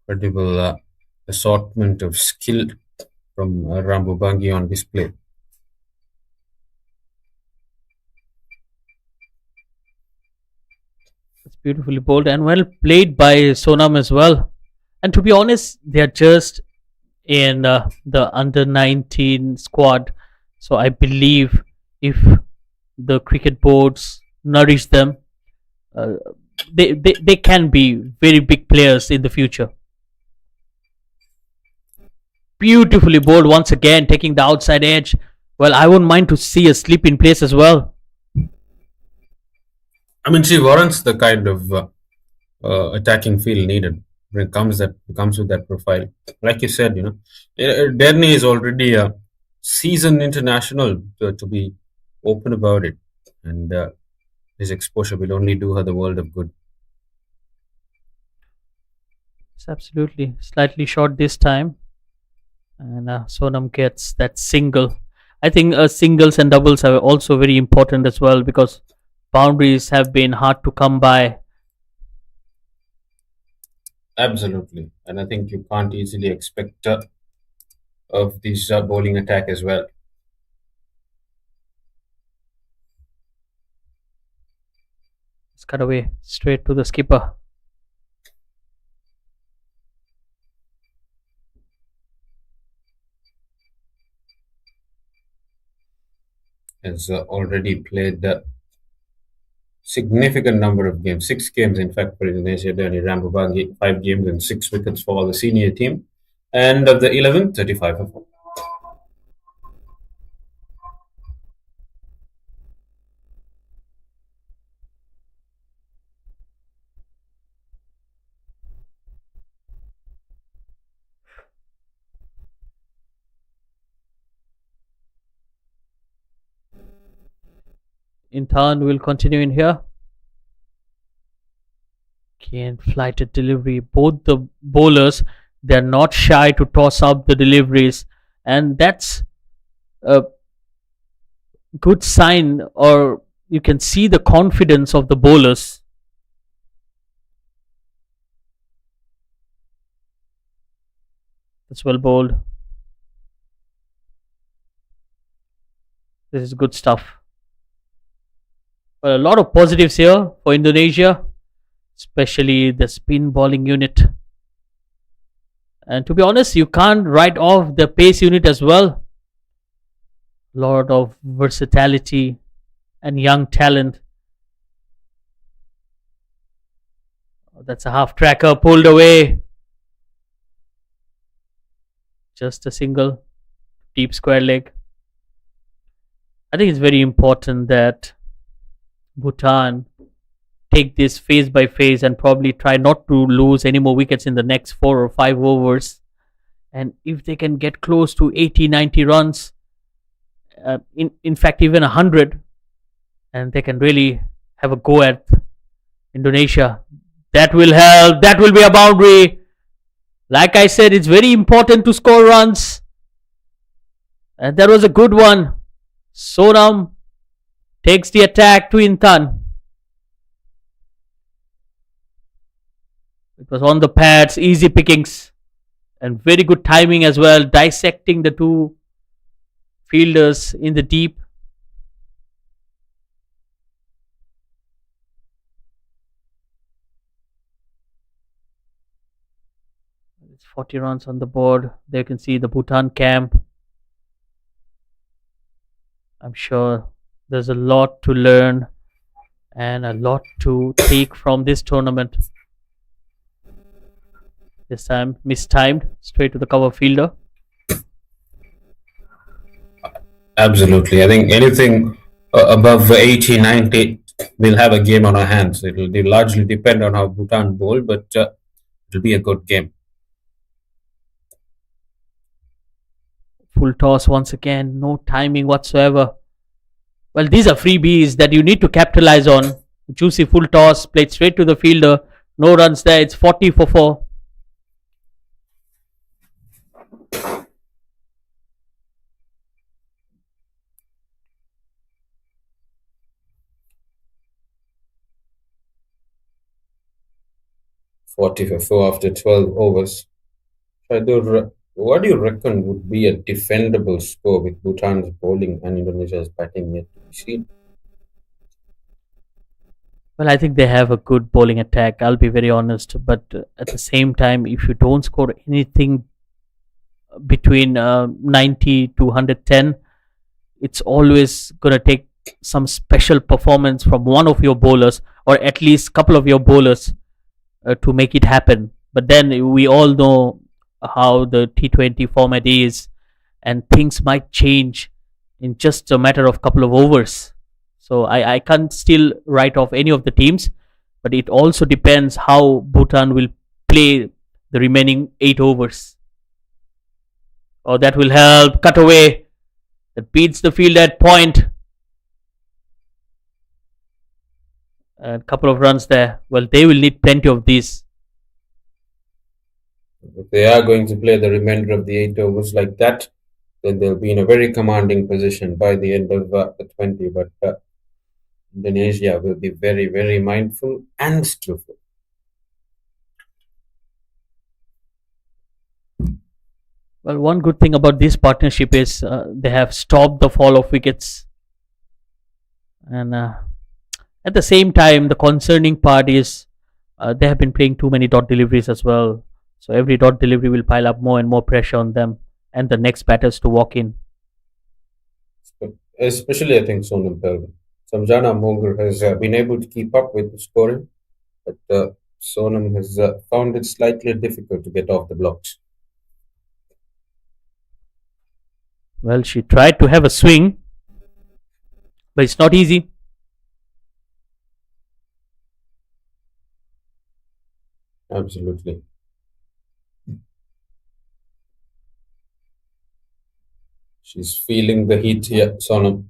Incredible assortment of skill from Rambubangi on display. It's beautifully bowled and well played by Sonam as well. And to be honest, they are just in the under 19 squad. So I believe if the cricket boards nourish them, uh, they can be very big players in the future. Beautifully bowled once again, taking the outside edge. Well, I wouldn't mind to see a slip in place as well. I mean, she warrants the kind of attacking feel needed when it comes with that profile. Like you said, Derni is already a seasoned international to be open about it, and his exposure will only do her the world of good. It's absolutely slightly short this time, and Sonam gets that single. I think singles and doubles are also very important as well because boundaries have been hard to come by. Absolutely, and I think you can't easily expect of this bowling attack as well. It's cut away straight to the skipper. Has already played significant number of games, 6 games in fact for Indonesia. Dhani Rambubangi, 5 games and 6 wickets for the senior team. And of the 11, 35 of them. In turn, we'll continue in here. Again, flighted delivery. Both the bowlers, they're not shy to toss up the deliveries, and that's a good sign, or you can see the confidence of the bowlers. That's well bowled. This is good stuff. Well, a lot of positives here for Indonesia, especially the spin bowling unit. And to be honest, you can't write off the pace unit as well. Lot of versatility and young talent. That's a half tracker pulled away. Just a single deep square leg. I think it's very important that Bhutan take this phase by phase and probably try not to lose any more wickets in the next 4 or 5 overs. And if they can get close to 80, 90 runs, in fact even 100, and they can really have a go at Indonesia, that will help. That will be a boundary. Like I said, it's very important to score runs. And that was a good one. Sonam takes the attack to Intan. It was on the pads, easy pickings, and very good timing as well, dissecting the two fielders in the deep. It's 40 runs on the board. There you can see the Bhutan camp. I'm sure there's a lot to learn and a lot to take from this tournament. This time mistimed, straight to the cover fielder. Absolutely. I think anything above 80, 90, we'll have a game on our hands. It'll largely depend on how Bhutan bowl, but it'll be a good game. Full toss once again, no timing whatsoever. Well, these are freebies that you need to capitalize on. Juicy full toss, played straight to the fielder. No runs there. It's 40 for 4. For after 12 overs. Shaidur, what do you reckon would be a defendable score with Bhutan's bowling and Indonesia's batting yet to be seen? Well, I think they have a good bowling attack. I'll be very honest. But at the same time, if you don't score anything between 90 to 110, it's always going to take some special performance from one of your bowlers, or at least a couple of your bowlers, to make it happen. But then we all know how the T20 format is, and things might change in just a matter of couple of overs. So I can't still write off any of the teams, but it also depends how Bhutan will play the remaining 8 overs. Oh, that will help. Cut away. That beats the field at point. A couple of runs there. Well, they will need plenty of these. If they are going to play the remainder of the 8 overs like that, then they'll be in a very commanding position by the end of the 20. But Indonesia will be very, very mindful and skillful. Well, one good thing about this partnership is they have stopped the fall of wickets, and at the same time, the concerning part is they have been playing too many dot deliveries as well. So every dot delivery will pile up more and more pressure on them and the next batters to walk in. Especially, I think Sonam Samjana Mongar has been able to keep up with the scoring, but Sonam has found it slightly difficult to get off the blocks. Well, she tried to have a swing, but it's not easy. Absolutely. She's feeling the heat here, Sonam.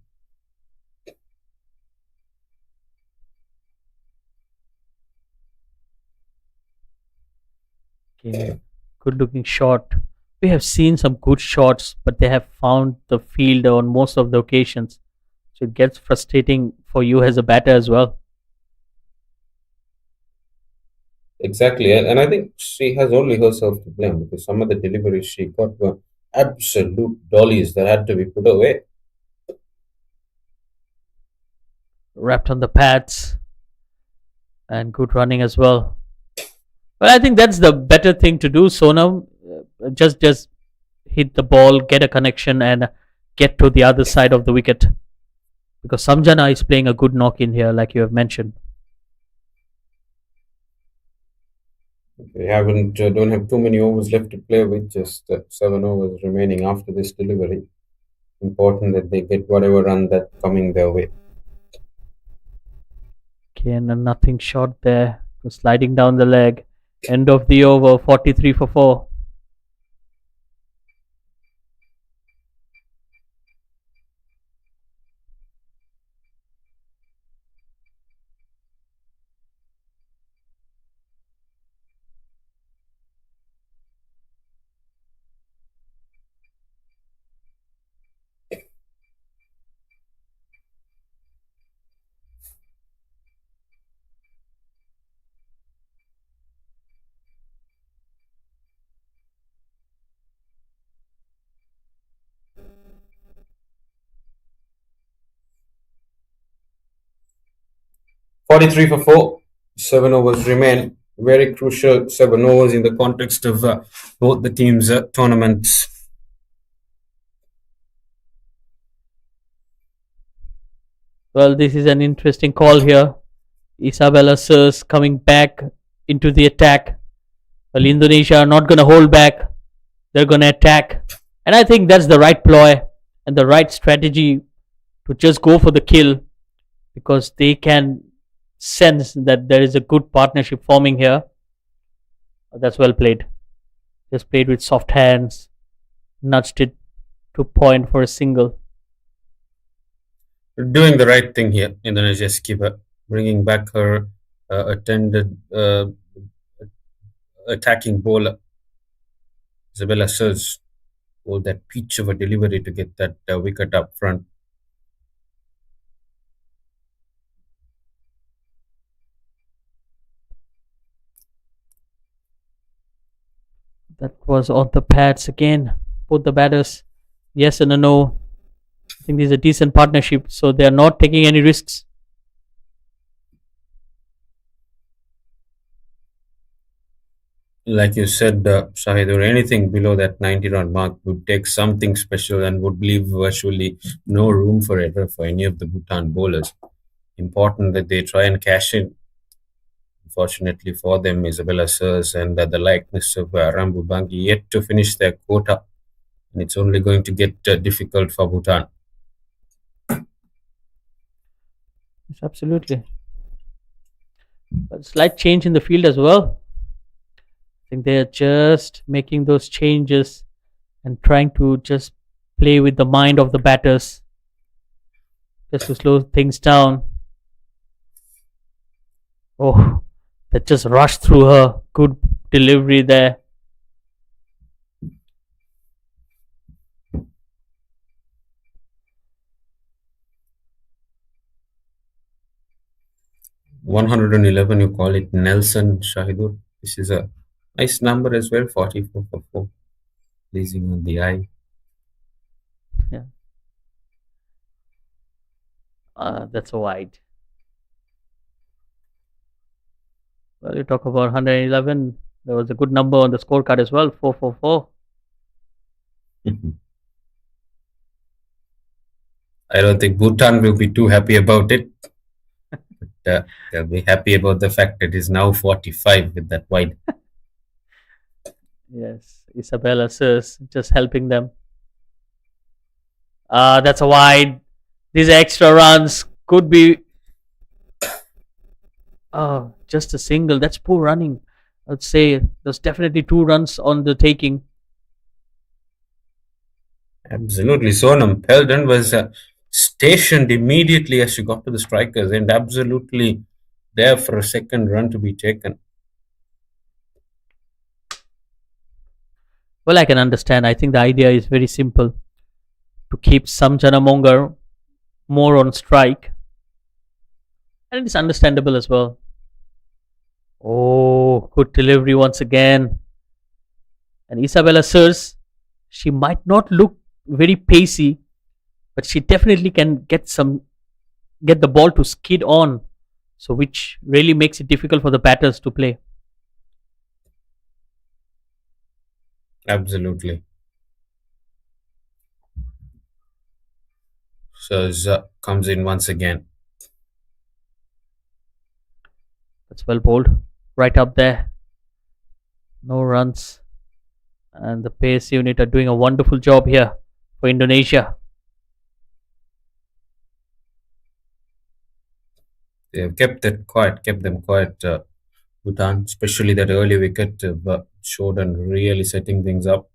Okay, good looking shot. We have seen some good shots, but they have found the field on most of the occasions. So it gets frustrating for you as a batter as well. Exactly, and I think she has only herself to blame because some of the deliveries she got were absolute dollies that had to be put away. Wrapped on the pads and good running as well. Well, I think that's the better thing to do, Sonam. Just hit the ball, get a connection, and get to the other side of the wicket. Because Samjana is playing a good knock in here, like you have mentioned. We haven't don't have too many overs left to play with, just 7 overs remaining after this delivery. Important that they get whatever run that's coming their way. Okay, and a nothing shot there. Sliding down the leg. End of the over, 43 for 4. Forty-three for 4. 7 overs remain. Very crucial 7 overs in the context of both the teams' tournaments. Well, this is an interesting call here. Isabella Sirs coming back into the attack. Well, Indonesia are not going to hold back. They're going to attack. And I think that's the right ploy and the right strategy to just go for the kill because they can sense that there is a good partnership forming here. That's well played. Just played with soft hands, nudged it to point for a single. Doing the right thing here, Indonesia's skipper, bringing back her attended attacking bowler, Isabella Sirs, with that peach of a delivery to get that wicket up front. That was on the pads again. Both the batters, yes and a no. I think this is a decent partnership, so they are not taking any risks. Like you said, Shahid, or anything below that 90-run mark would take something special and would leave virtually no room for error for any of the Bhutan bowlers. Important that they try and cash in. Unfortunately for them, Isabella Sirs and the likeness of Rambu Bangi yet to finish their quota, and it's only going to get difficult for Bhutan. Yes, absolutely. But slight change in the field as well. I think they are just making those changes and trying to just play with the mind of the batters just to slow things down. Oh, that just rushed through her. Good delivery there. $111, you call it Nelson Shahidur. This is a nice number as well, 44 for 4. pleasing on the eye. Yeah, that's a wide. Well, you talk about 111. There was a good number on the scorecard as well, 444. I don't think Bhutan will be too happy about it. They'll be happy about the fact that it is now 45 with that wide. Yes, Isabella says just helping them. That's a wide. These extra runs could be just a single. That's poor running. I'd say there's definitely 2 runs on the taking. Absolutely. Sonam Peldon was stationed immediately as she got to the strikers and absolutely there for a second run to be taken. Well, I can understand. I think the idea is very simple to keep Samjana Mongar more on strike, and it's understandable as well. Oh, good delivery once again. And Isabella Sirs, she might not look very pacey, but she definitely can get the ball to skid on, so which really makes it difficult for the batters to play. Absolutely. So comes in once again. That's well bowled, right up there. No runs, and the pace unit are doing a wonderful job here for Indonesia. They have kept them quiet. Bhutan, especially that early wicket, Shodan really setting things up.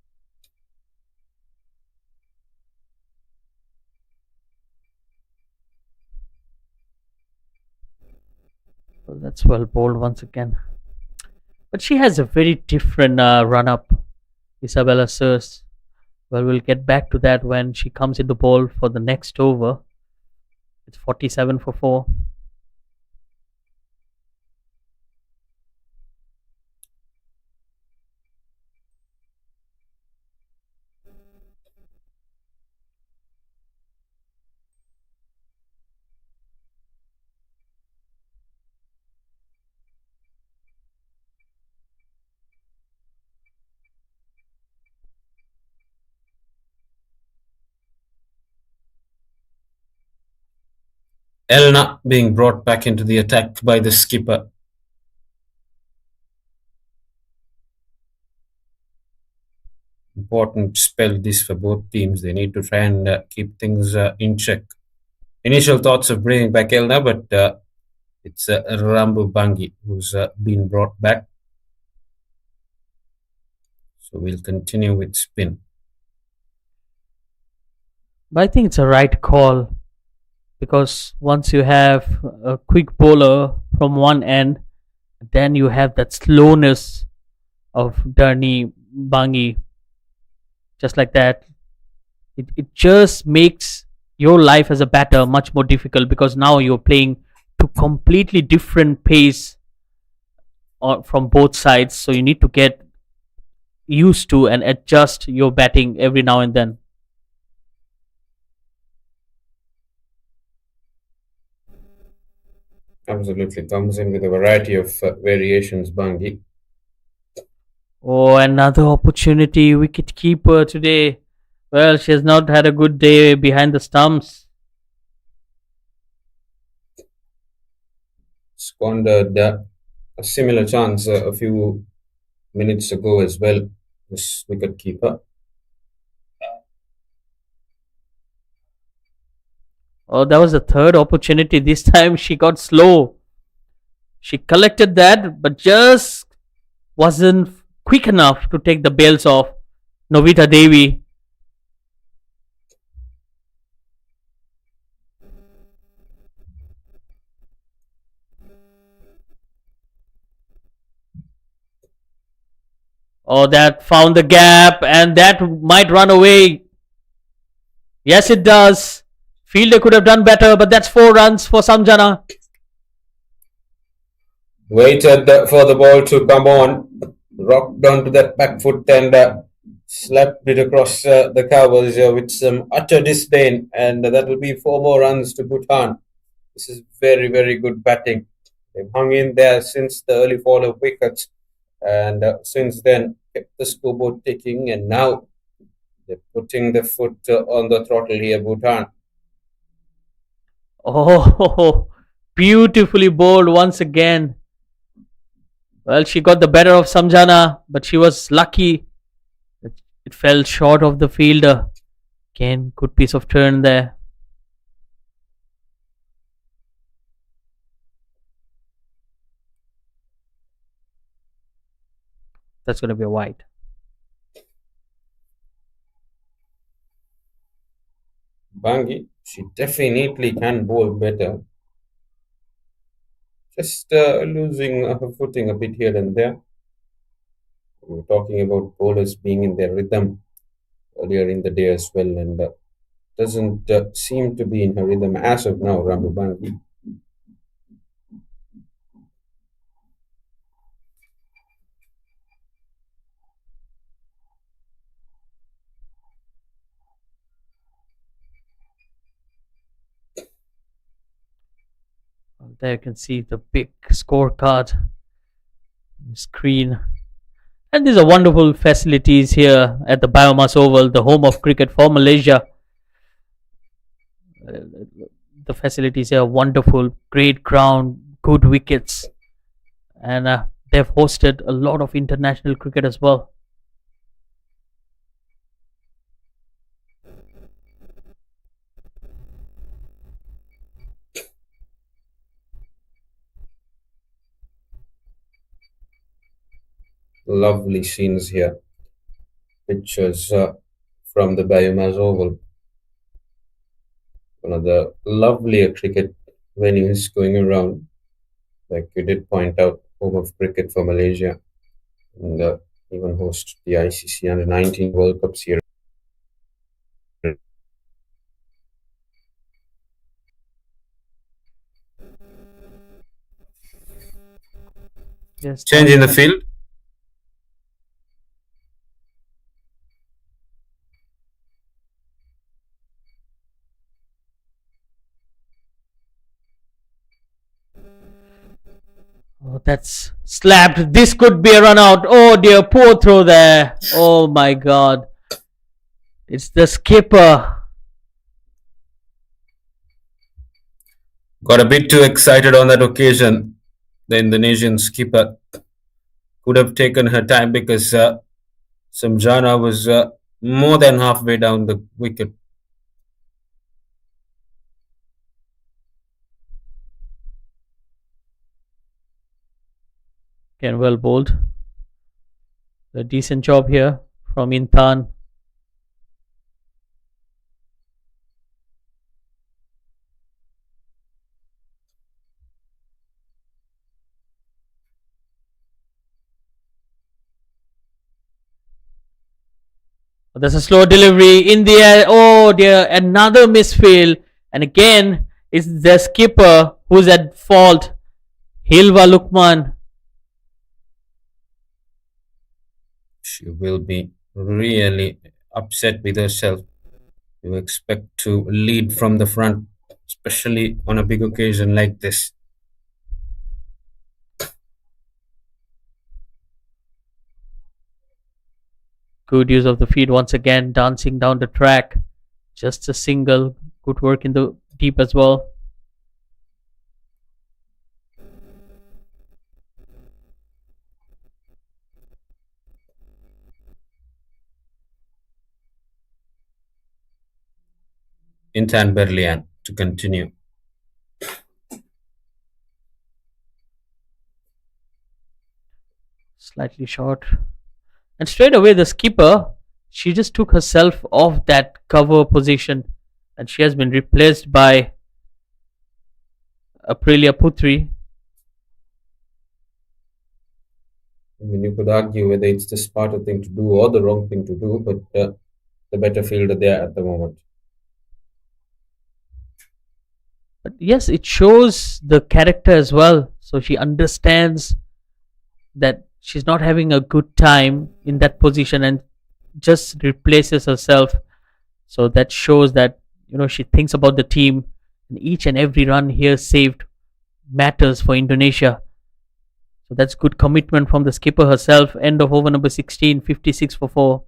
Well, that's well bowled once again. But she has a very different run up, Isabella Sirs. Well, we'll get back to that when she comes into bowl for the next over. It's 47 for 4. Elna being brought back into the attack by the skipper. Important spell this for both teams. They need to try and keep things in check. Initial thoughts of bringing back Elna, but it's Rambu Bangi who's been brought back. So we'll continue with spin. But I think it's a right call because once you have a quick bowler from one end, then you have that slowness of Darni Bangi. Just like that, it just makes your life as a batter much more difficult because now you're playing to completely different pace from both sides. So you need to get used to and adjust your batting every now and then. Absolutely comes in with a variety of variations, Bangi. Oh, another opportunity. Wicket keeper today. Well, she has not had a good day behind the stumps. Squandered a similar chance a few minutes ago as well, this wicket keeper. Oh, that was the third opportunity. This time she got slow. She collected that, but just wasn't quick enough to take the bails off. Novita Devi. Oh, that found the gap and that might run away. Yes, it does. Fielder could have done better, but that's 4 runs for Samjana. Waited for the ball to come on, rocked onto that back foot and Slapped it across the covers with some utter disdain, and that will be 4 more runs to Bhutan. This is very, very good batting. They've hung in there since the early fall of wickets, and since then kept the scoreboard ticking, and now they're putting the foot on the throttle here, Bhutan. Oh, beautifully bowled once again. Well, she got the better of Samjana, but she was lucky. It fell short of the fielder. Again, good piece of turn there. That's going to be a wide. Bangi, she definitely can bowl better. Just losing her footing a bit here and there. We were talking about bowlers being in their rhythm earlier in the day as well, and doesn't seem to be in her rhythm as of now, Rambu Bangi. There you can see the big scorecard screen. And these are wonderful facilities here at the BAYUEMAS Oval, the home of cricket for Malaysia. The facilities here are wonderful, great ground, good wickets, and they've hosted a lot of international cricket as well. Lovely scenes here. Pictures from the BAYUEMAS Oval. One of the lovelier cricket venues going around. Like you did point out, home of cricket for Malaysia. And even host the ICC Under 19 World Cups here. Yes, Change in the field. oh, that's slapped. This could be a run out. Oh dear, poor throw there. Oh my god. It's the skipper. Got a bit too excited on that occasion. The Indonesian skipper could have taken her time because Samjana was more than halfway down the wicket. Again, well bowled. A decent job here from Intan. There's a slow delivery in the air. Oh dear, another misfield. And again, it's the skipper who's at fault. Hilva Lukman. She will be really upset with herself. You expect to lead from the front, especially on a big occasion like this. Good use of the feet once again, dancing down the track. Just a single. Good work in the deep as well. Intan Berlian to continue. Slightly short. And straight away, the skipper, she just took herself off that cover position. And she has been replaced by Aprilia Putri. I mean, you could argue whether it's the smarter thing to do or the wrong thing to do, but the better fielder there at the moment. But yes, it shows the character as well. So she understands that she's not having a good time in that position and just replaces herself. So that shows that she thinks about the team, and each and every run here saved matters for Indonesia. So that's good commitment from the skipper herself. End of over number 16, 56 for 4.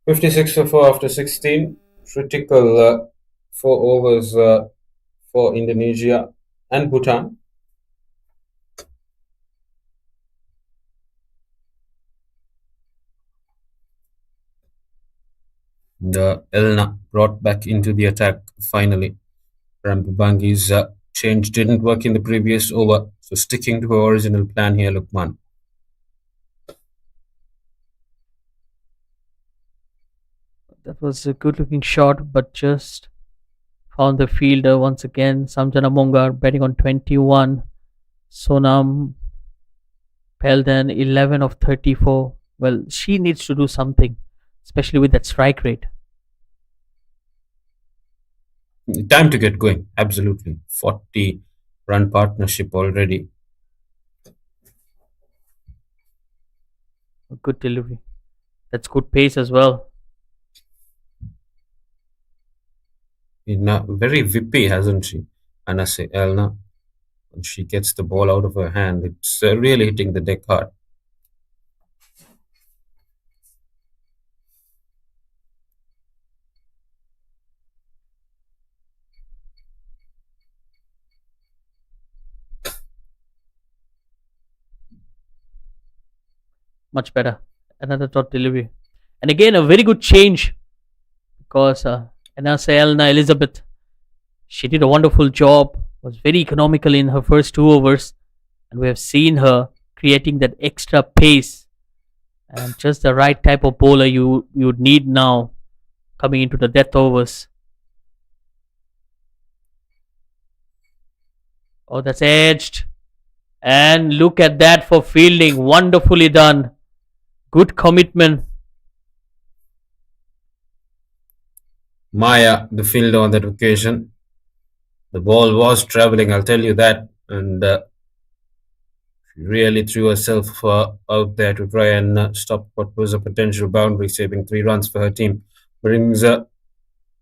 56 for 4 after 16. Critical 4 overs for Indonesia and Bhutan. The Elna brought back into the attack finally. Rambubangi's change didn't work in the previous over, so sticking to her original plan here, Lukman. That was a good looking shot, but just found the fielder once again. Samjana Mongar batting on 21. Sonam Pelden 11 of 34. Well, she needs to do something, especially with that strike rate. Time to get going, absolutely. 40 run partnership already. A good delivery. That's good pace as well. In very whippy, hasn't she? Anase Elna. When she gets the ball out of her hand, it's really hitting the deck hard. Much better. Another top delivery. And again, a very good change because Anasa Elna Elizabeth, she did a wonderful job, was very economical in her first 2 overs, and we have seen her creating that extra pace and just the right type of bowler you would need now coming into the death overs. Oh, that's edged. And look at that for fielding. Wonderfully done. Good commitment. Maya, the fielder on that occasion. The ball was travelling, I'll tell you that. And she really threw herself out there to try and stop what was a potential boundary, saving 3 runs for her team. Brings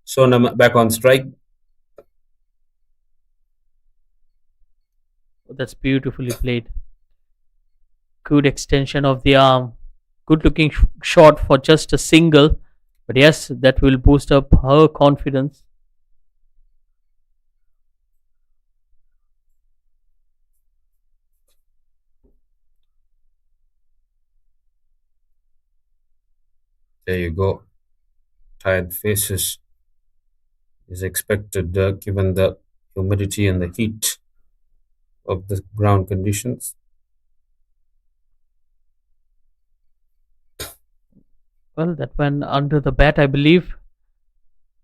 Sonam back on strike. Oh, that's beautifully played. Good extension of the arm. Good looking shot for just a single. But yes, that will boost up her confidence. There you go. Tired faces is expected given the humidity and the heat of the ground conditions. Well, that went under the bat, I believe.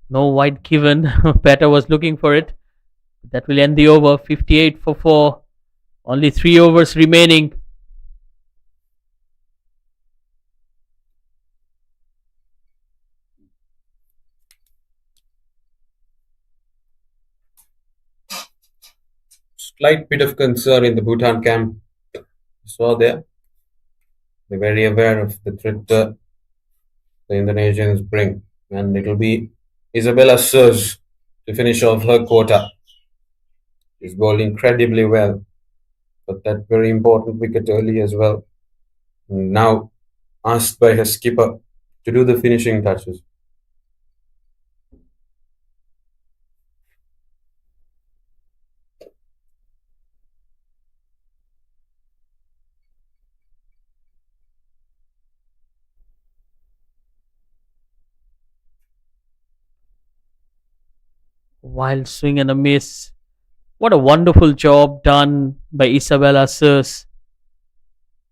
No wide given. Batter was looking for it. That will end the over. 58 for 4. Only 3 overs remaining. Slight bit of concern in the Bhutan camp. Saw there. They're very aware of the threat the Indonesians bring. And it'll be Isabella Surge to finish off her quota. She's bowled incredibly well. But that very important wicket early as well. Now asked by her skipper to do the finishing touches. Wild swing and a miss. What a wonderful job done by Isabella Sers.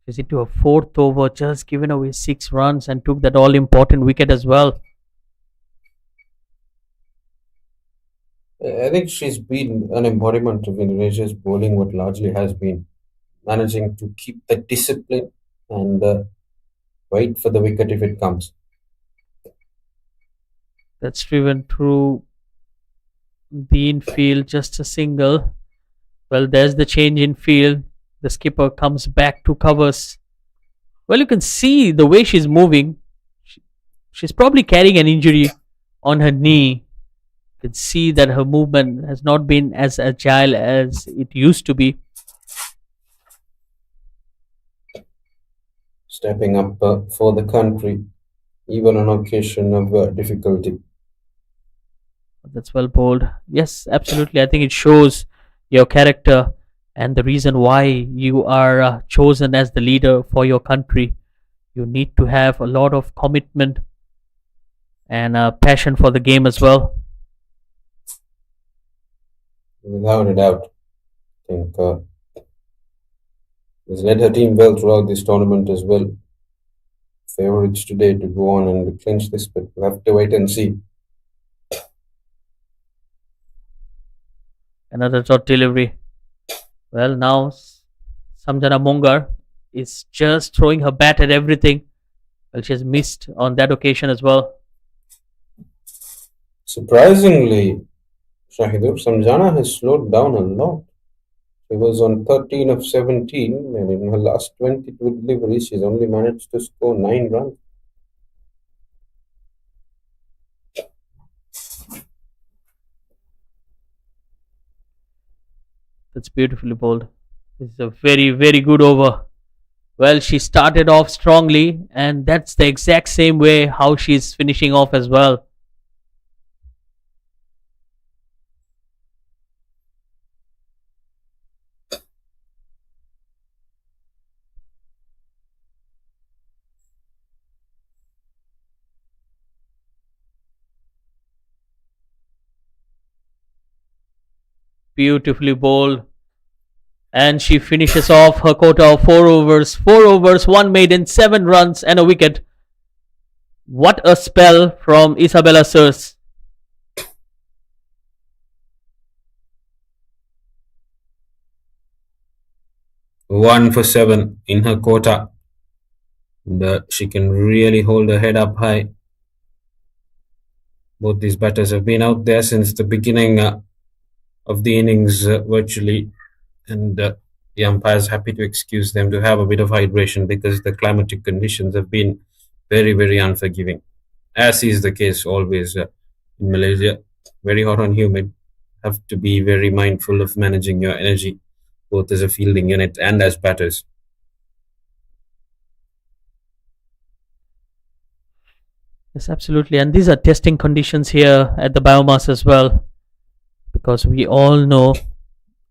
She's into a fourth over, just given away 6 runs and took that all important wicket as well. I think she's been an embodiment of Indonesia's bowling, what largely has been managing to keep the discipline and wait for the wicket if it comes. That's driven through the infield, just a single. Well, there's the change in field. The skipper comes back to covers. Well, you can see the way she's moving. She, she's probably carrying an injury on her knee. You can see that her movement has not been as agile as it used to be. Stepping up for the country, even on occasion of difficulty. That's well bowled. Yes, absolutely. I think it shows your character and the reason why you are chosen as the leader for your country. You need to have a lot of commitment and passion for the game as well. Without a doubt, I think has led her team well throughout this tournament as well. Favorites today to go on and clinch this, but we'll have to wait and see. Another shot delivery. Well, now Samjana Mongar is just throwing her bat at everything. Well, she has missed on that occasion as well. Surprisingly, Shahidur, Samjana has slowed down a lot. She was on 13 of 17, and in her last 22 deliveries, she's only managed to score 9 runs. That's beautifully bowled. This is a very, very good over. Well, she started off strongly, and that's the exact same way how she's finishing off as well. Beautifully bowled. And she finishes off her quota of 4 overs. 4 overs, 1 maiden, 7 runs, and a wicket. What a spell from Isabella Sears. 1 for 7 in her quota. And, she can really hold her head up high. Both these batters have been out there since the beginning of the innings virtually, and the umpire's happy to excuse them to have a bit of hydration because the climatic conditions have been very, very unforgiving, as is the case always in Malaysia. Very hot and humid. Have to be very mindful of managing your energy, both as a fielding unit and as batters. Yes, absolutely. And these are testing conditions here at the BAYUEMAS as well, because we all know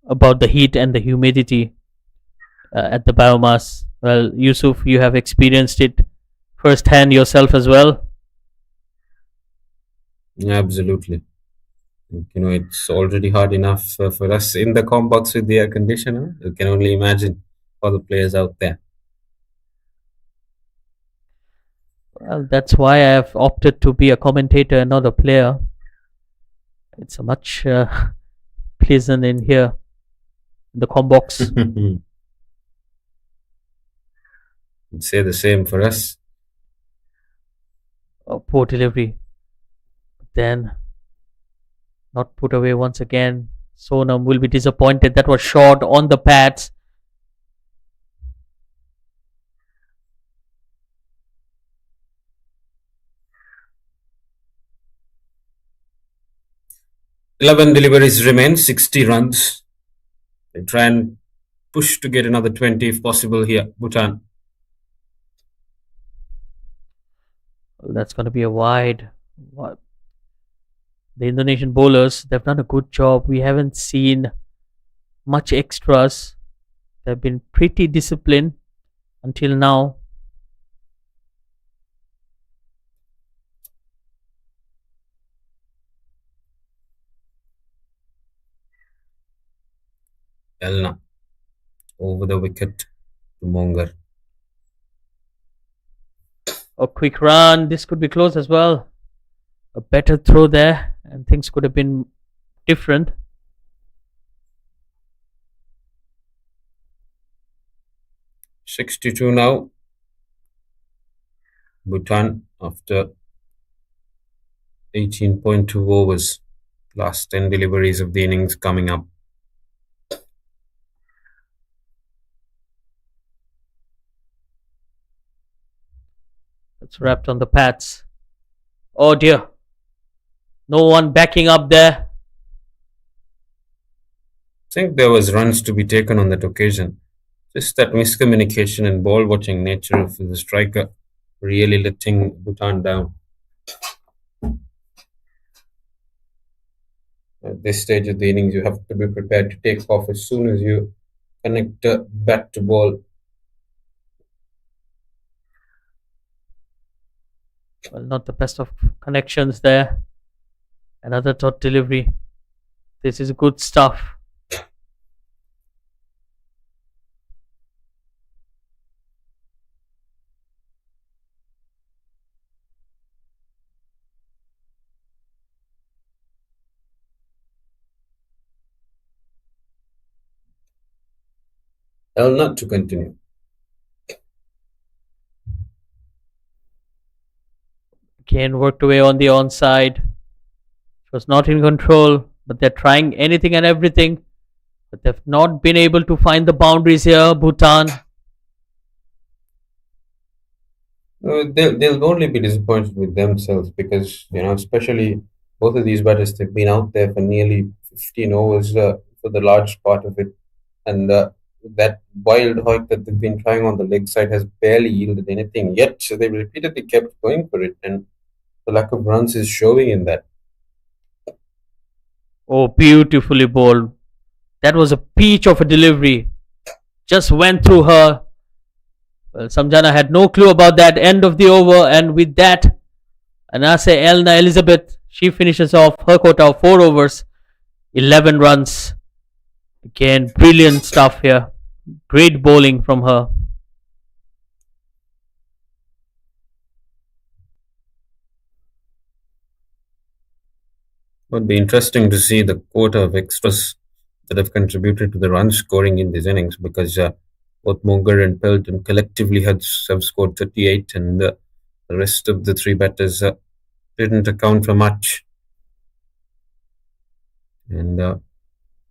about the heat and the humidity at the BAYUEMAS. Well, Yusuf, you have experienced it firsthand yourself as well. Absolutely. It's already hard enough for us in the com box with the air conditioner. You can only imagine for the players out there. Well, that's why I have opted to be a commentator and not a player. It's a much pleasant in here, in the com box. I'd say the same for us. Poor delivery. Then, not put away once again. Sonam will be disappointed. That was short on the pads. Eleven deliveries remain, 60 runs. They try and push to get another 20 if possible here, Bhutan. Well, that's going to be a wide. The Indonesian bowlers, they've done a good job. We haven't seen much extras. They've been pretty disciplined until now. Elna over the wicket to Mongar. A quick run. This could be close as well. A better throw there, and things could have been different. $62 now. Bhutan after 18.2 overs. Last 10 deliveries of the innings coming up. It's wrapped on the pads. Oh dear. No one backing up there. I think there was runs to be taken on that occasion. Just that miscommunication and ball watching nature of the striker really letting Bhutan down. At this stage of the innings, you have to be prepared to take off as soon as you connect bat to ball. Well, not the best of connections there. Another dot delivery. This is good stuff. Hell not to continue. Again worked away on the onside. It was not in control, but they're trying anything and everything. But they've not been able to find the boundaries here, Bhutan. They'll only be disappointed with themselves because, especially both of these batters, they've been out there for nearly 15 overs for the large part of it. And that wild hoik that they've been trying on the leg side has barely yielded anything yet. So they've repeatedly kept going for it. And the lack of runs is showing in that. Oh, beautifully bowled. That was a peach of a delivery. Just went through her. Well, Samjana had no clue about that end of the over, and with that, Anase Elna Elizabeth, she finishes off her quota of 4 overs, 11 runs. Again, brilliant stuff here. Great bowling from her. It would be interesting to see the quota of extras that have contributed to the run scoring in these innings because both Munger and Pelton collectively have scored 38 and the rest of the three batters didn't account for much. And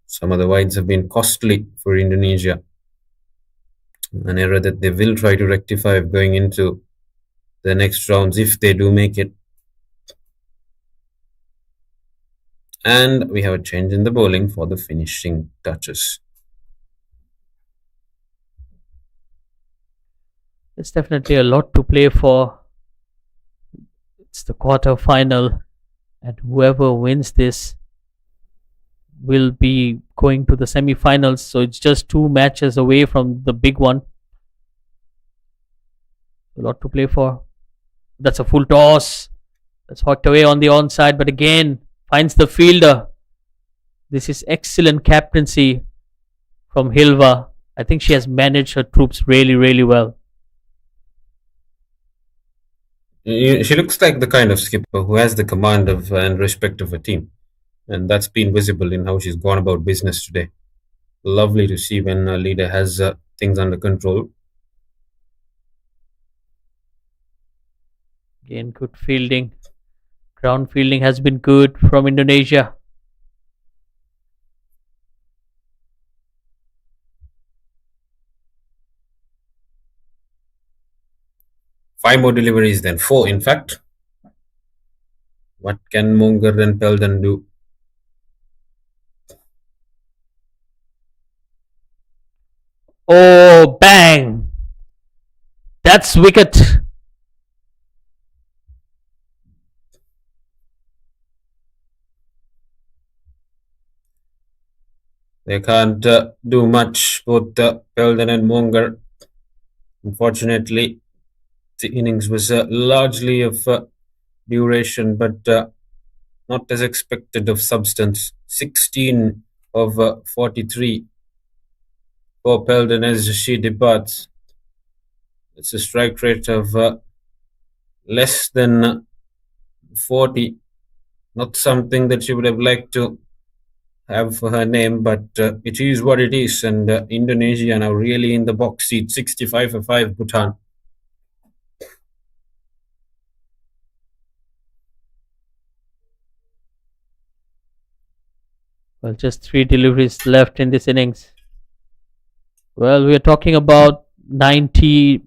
some of the wides have been costly for Indonesia. An error that they will try to rectify going into the next rounds if they do make it. And we have a change in the bowling for the finishing touches. It's definitely a lot to play for. It's the quarter final, and whoever wins this will be going to the semi-finals. So it's just 2 matches away from the big one. A lot to play for. That's a full toss. That's hooked away on the onside, but again finds the fielder. This is excellent captaincy from Hilva. I think she has managed her troops really, really well. She looks like the kind of skipper who has the command of and respect of a team. And that's been visible in how she's gone about business today. Lovely to see when a leader has things under control. Again, good fielding. Ground fielding has been good from Indonesia. Five more deliveries then, 4 in fact. What can Munger and Pelton do? Oh, bang! That's wicket. They can't do much, both Pelton and Munger. Unfortunately, the innings was largely of duration, but not as expected of substance. 16 of 43 for Pelton as she departs. It's a strike rate of less than 40. Not something that she would have liked to have for her name, but it is what it is. And Indonesia now really in the box seat, 65 for 5 Bhutan. Well, just 3 deliveries left in this innings. Well, we are talking about 90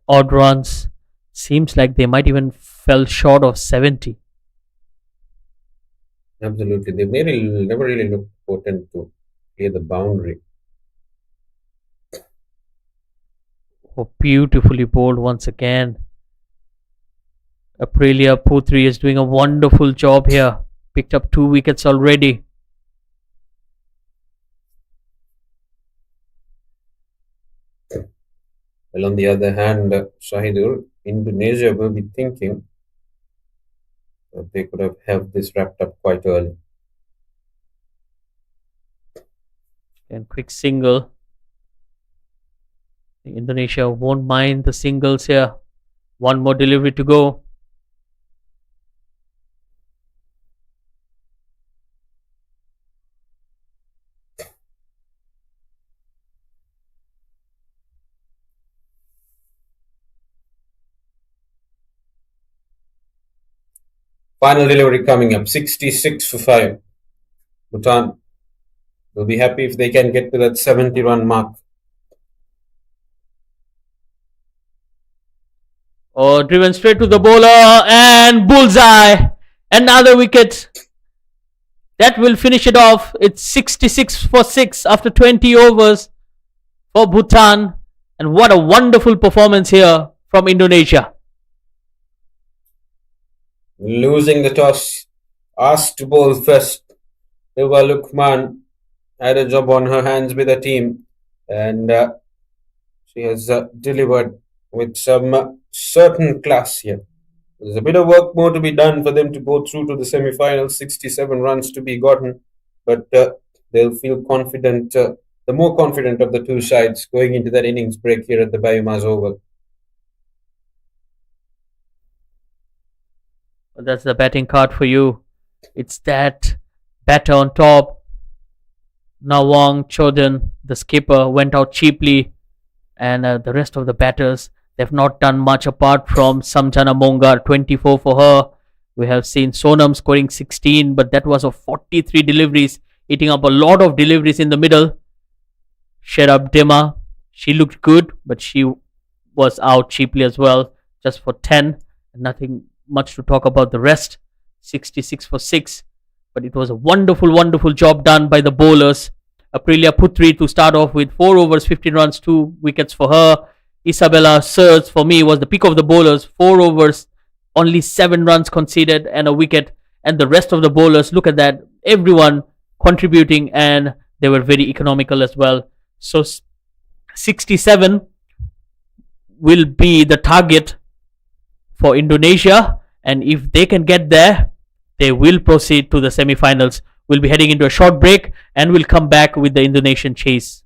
odd runs. Seems like they might even fell short of 70. Absolutely. They never really looked potent to clear the boundary. Oh, beautifully bowled once again. Aprilia Putri is doing a wonderful job here. Picked up 2 wickets already. Well, on the other hand, Shahidur, Indonesia will be thinking that they could have this wrapped up quite early. And quick single. Indonesia won't mind the singles here. One more delivery to go. Final delivery coming up, 66 for 5. Bhutan will be happy if they can get to that 70-run mark. Oh, driven straight to the bowler and bullseye. Another wicket. That will finish it off. It's 66 for 6 after 20 overs for Bhutan. And what a wonderful performance here from Indonesia. Losing the toss, asked to bowl first. Hilwa Lukman had a job on her hands with her team, and she has delivered with some certain class here. There's a bit of work more to be done for them to go through to the semi-finals. 67 runs to be gotten, but they'll feel confident, the more confident of the two sides going into that innings break here at the BAYUEMAS Oval. That's the batting card for you. It's that batter on top. Nawang Choden, the skipper, went out cheaply, and the rest of the batters, they've not done much apart from Samjana Mongar, 24 for her. We have seen Sonam scoring 16, but that was of 43 deliveries, eating up a lot of deliveries in the middle. Sherab Dema, she looked good, but she was out cheaply as well, just for 10. Nothing much to talk about the rest. 66 for 6. But it was a wonderful, wonderful job done by the bowlers. Aprilia Putri to start off with 4 overs, 15 runs, 2 wickets for her. Isabella Serz for me was the pick of the bowlers. 4 overs, only 7 runs conceded and a wicket. And the rest of the bowlers, look at that. Everyone contributing, and they were very economical as well. So 67 will be the target for Indonesia, and if they can get there, they will proceed to the semi-finals. We'll be heading into a short break, and we'll come back with the Indonesian chase.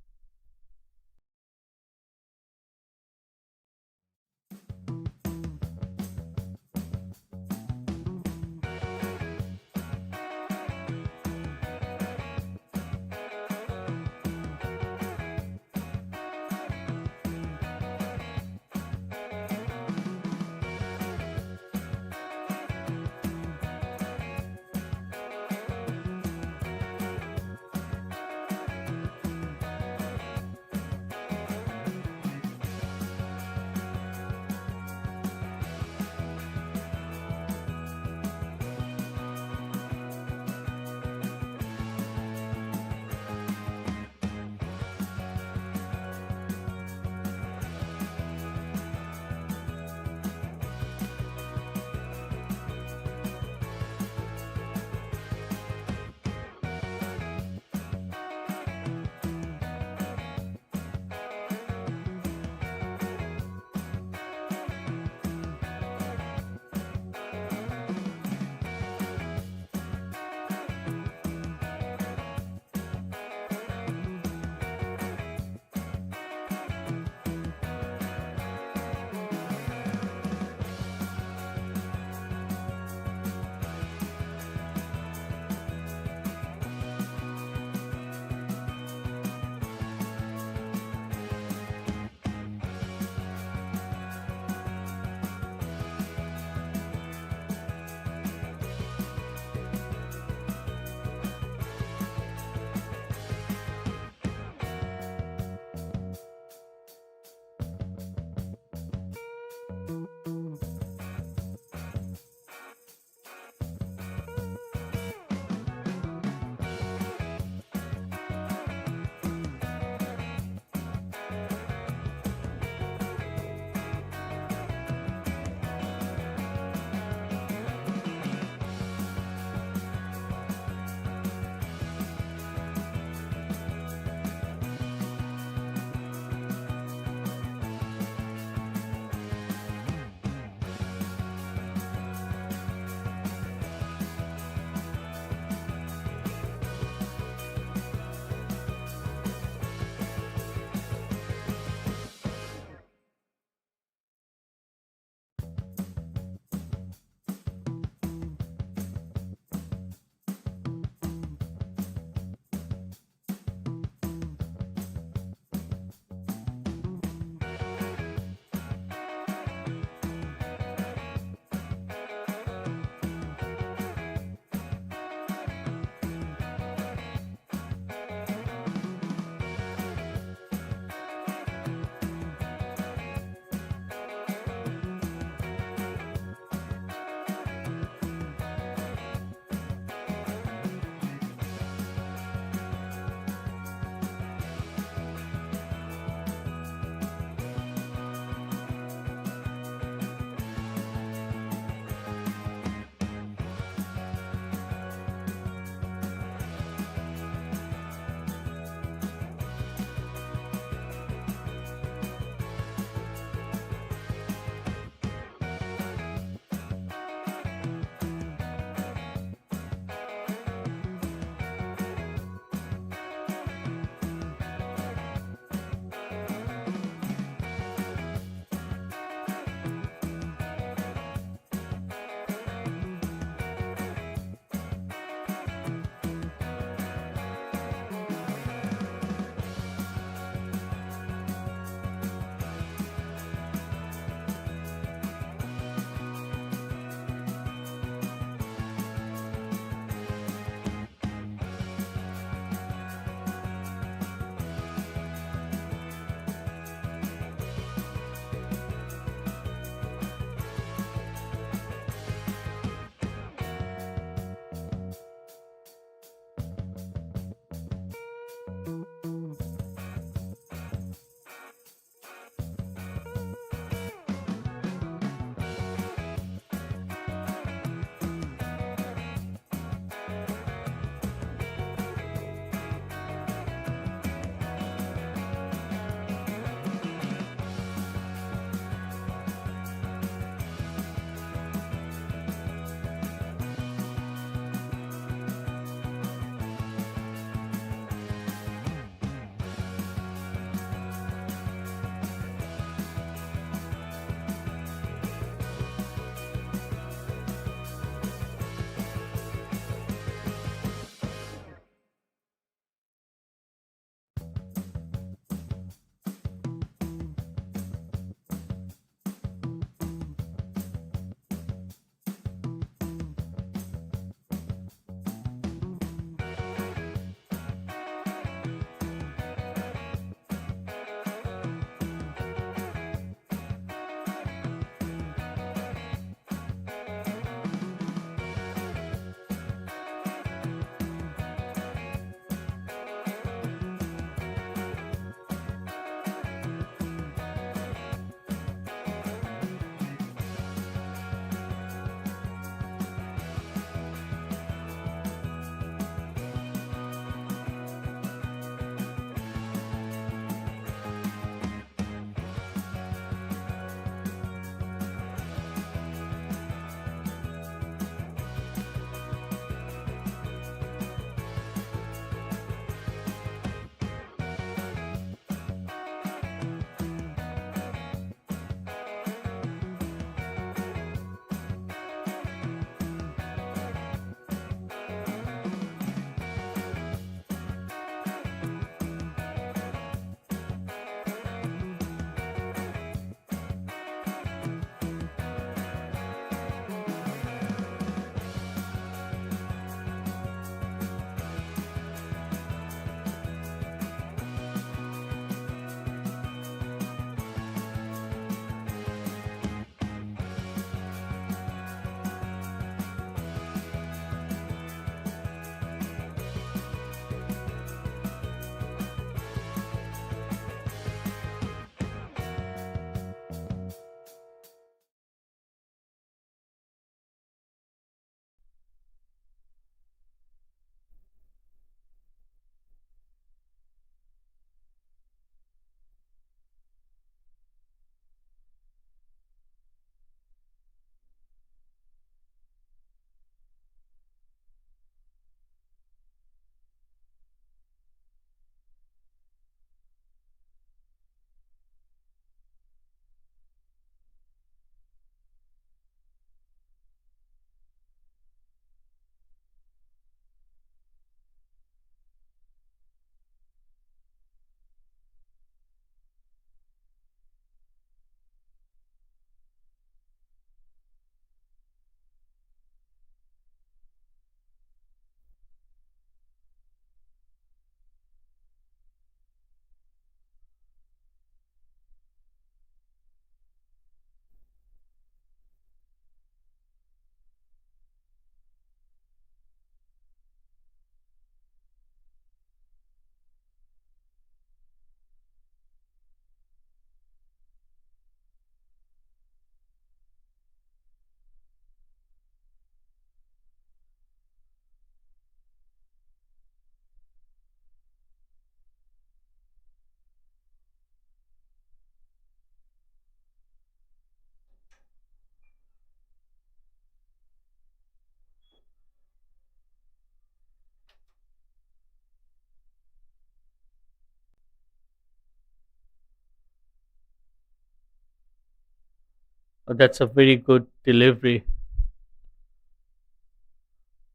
That's a very good delivery.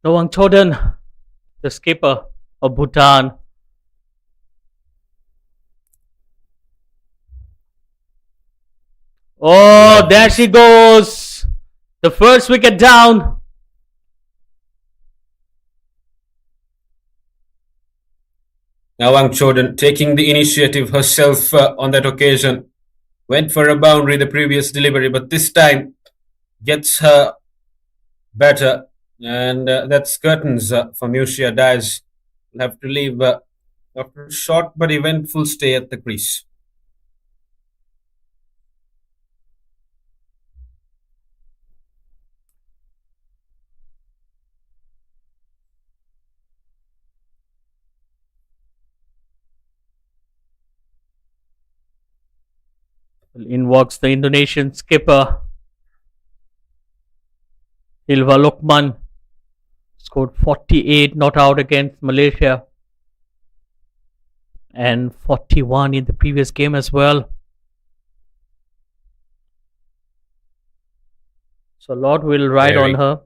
Noang Chodan, the skipper of Bhutan. Oh, there she goes. The first wicket down. Nawang Chodan taking the initiative herself on that occasion. Went for a boundary the previous delivery, but this time gets her better. And that's curtains for Musia Dias. Will have to leave after a short but eventful stay at the crease. In walks the Indonesian skipper Hilva Lokman. Scored 48 not out against Malaysia and 41 in the previous game as well. So Lord will ride on her.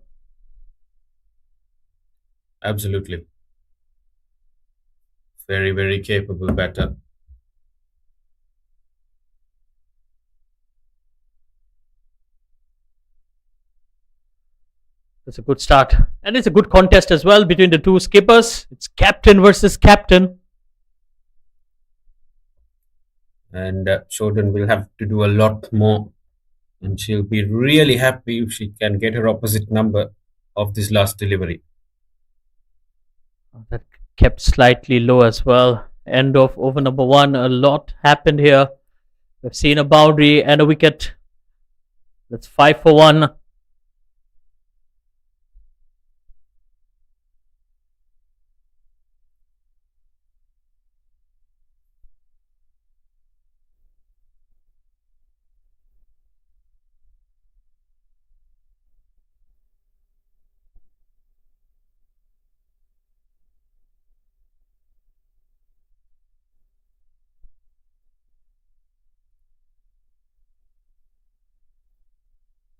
Absolutely. Very, very capable batter. It's a good start. And it's a good contest as well between the two skippers. It's captain versus captain. And Chodan will have to do a lot more. And she'll be really happy if she can get her opposite number of this last delivery. That kept slightly low as well. End of over number 1. A lot happened here. We've seen a boundary and a wicket. That's 5 for 1.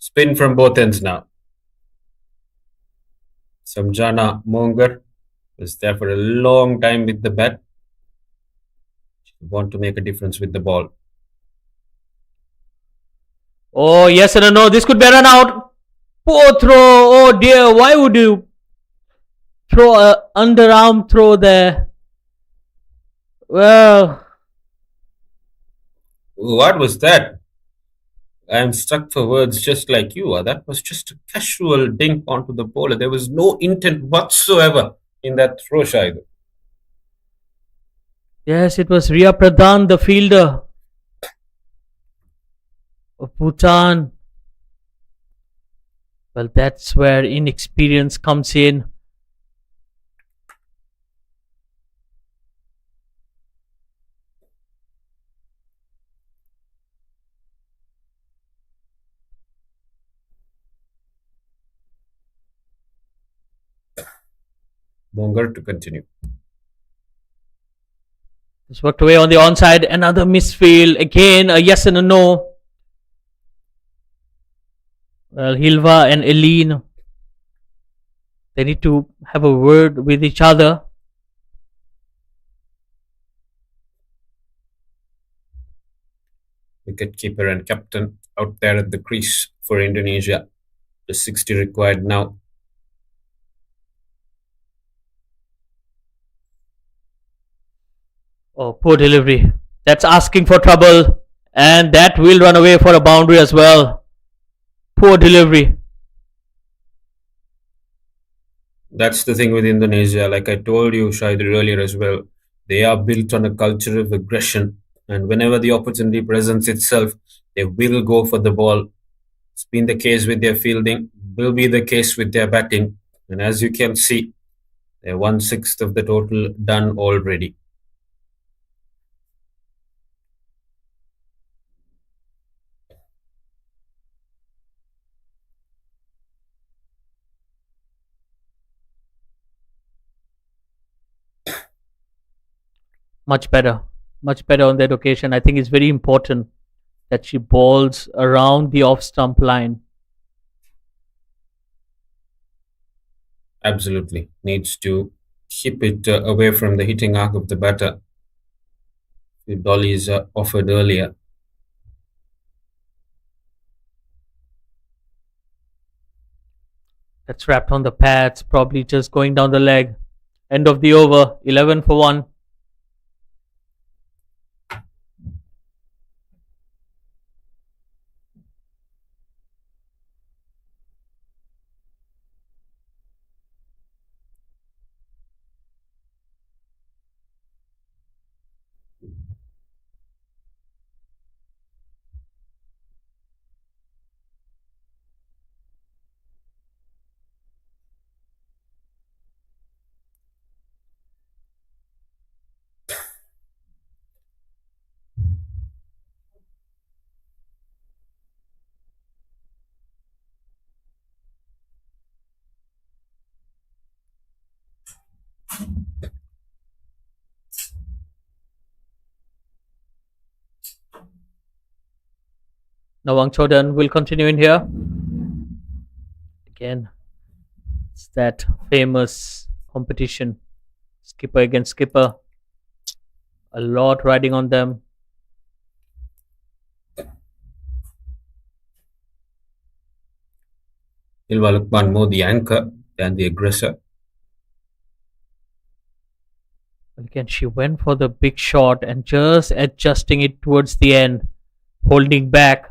Spin from both ends now. Samjana Mongar was there for a long time with the bat. She want to make a difference with the ball. Oh, yes and a no. This could be a run out. Poor throw. Oh dear. Why would you throw a underarm throw there? Well, What was that? I am stuck for words just like you are. That was just a casual dink onto the bowler. There was no intent whatsoever in that throw, Shahid. yes, it was Ria Pradhan, the fielder of Bhutan. Well, that's where inexperience comes in. Mongar to continue. Just worked away on the onside. Another misfield. Again, a yes and a no. Well, Hilva and Eileen, they need to have a word with each other. Wicketkeeper and captain out there at the crease for Indonesia. The 60 required now. Oh, poor delivery. That's asking for trouble. And that will run away for a boundary as well. Poor delivery. That's the thing with Indonesia. Like I told you, Shahid, earlier as well, they are built on a culture of aggression. And whenever the opportunity presents itself, they will go for the ball. It's been the case with their fielding, will be the case with their batting. And as you can see, they're 1/6 of the total done already. Much better. Much better on that occasion. I think it's very important that she bowls around the off stump line. Absolutely. Needs to keep it away from the hitting arc of the batter. The dollies offered earlier. That's wrapped on the pads, probably just going down the leg. End of the over, 11 for 1. Nawang Chodan will continue in here. Again, it's that famous competition. Skipper against skipper. A lot riding on them. Hilwa Lukman more the anchor than the aggressor. Again, she went for the big shot and just adjusting it towards the end, holding back.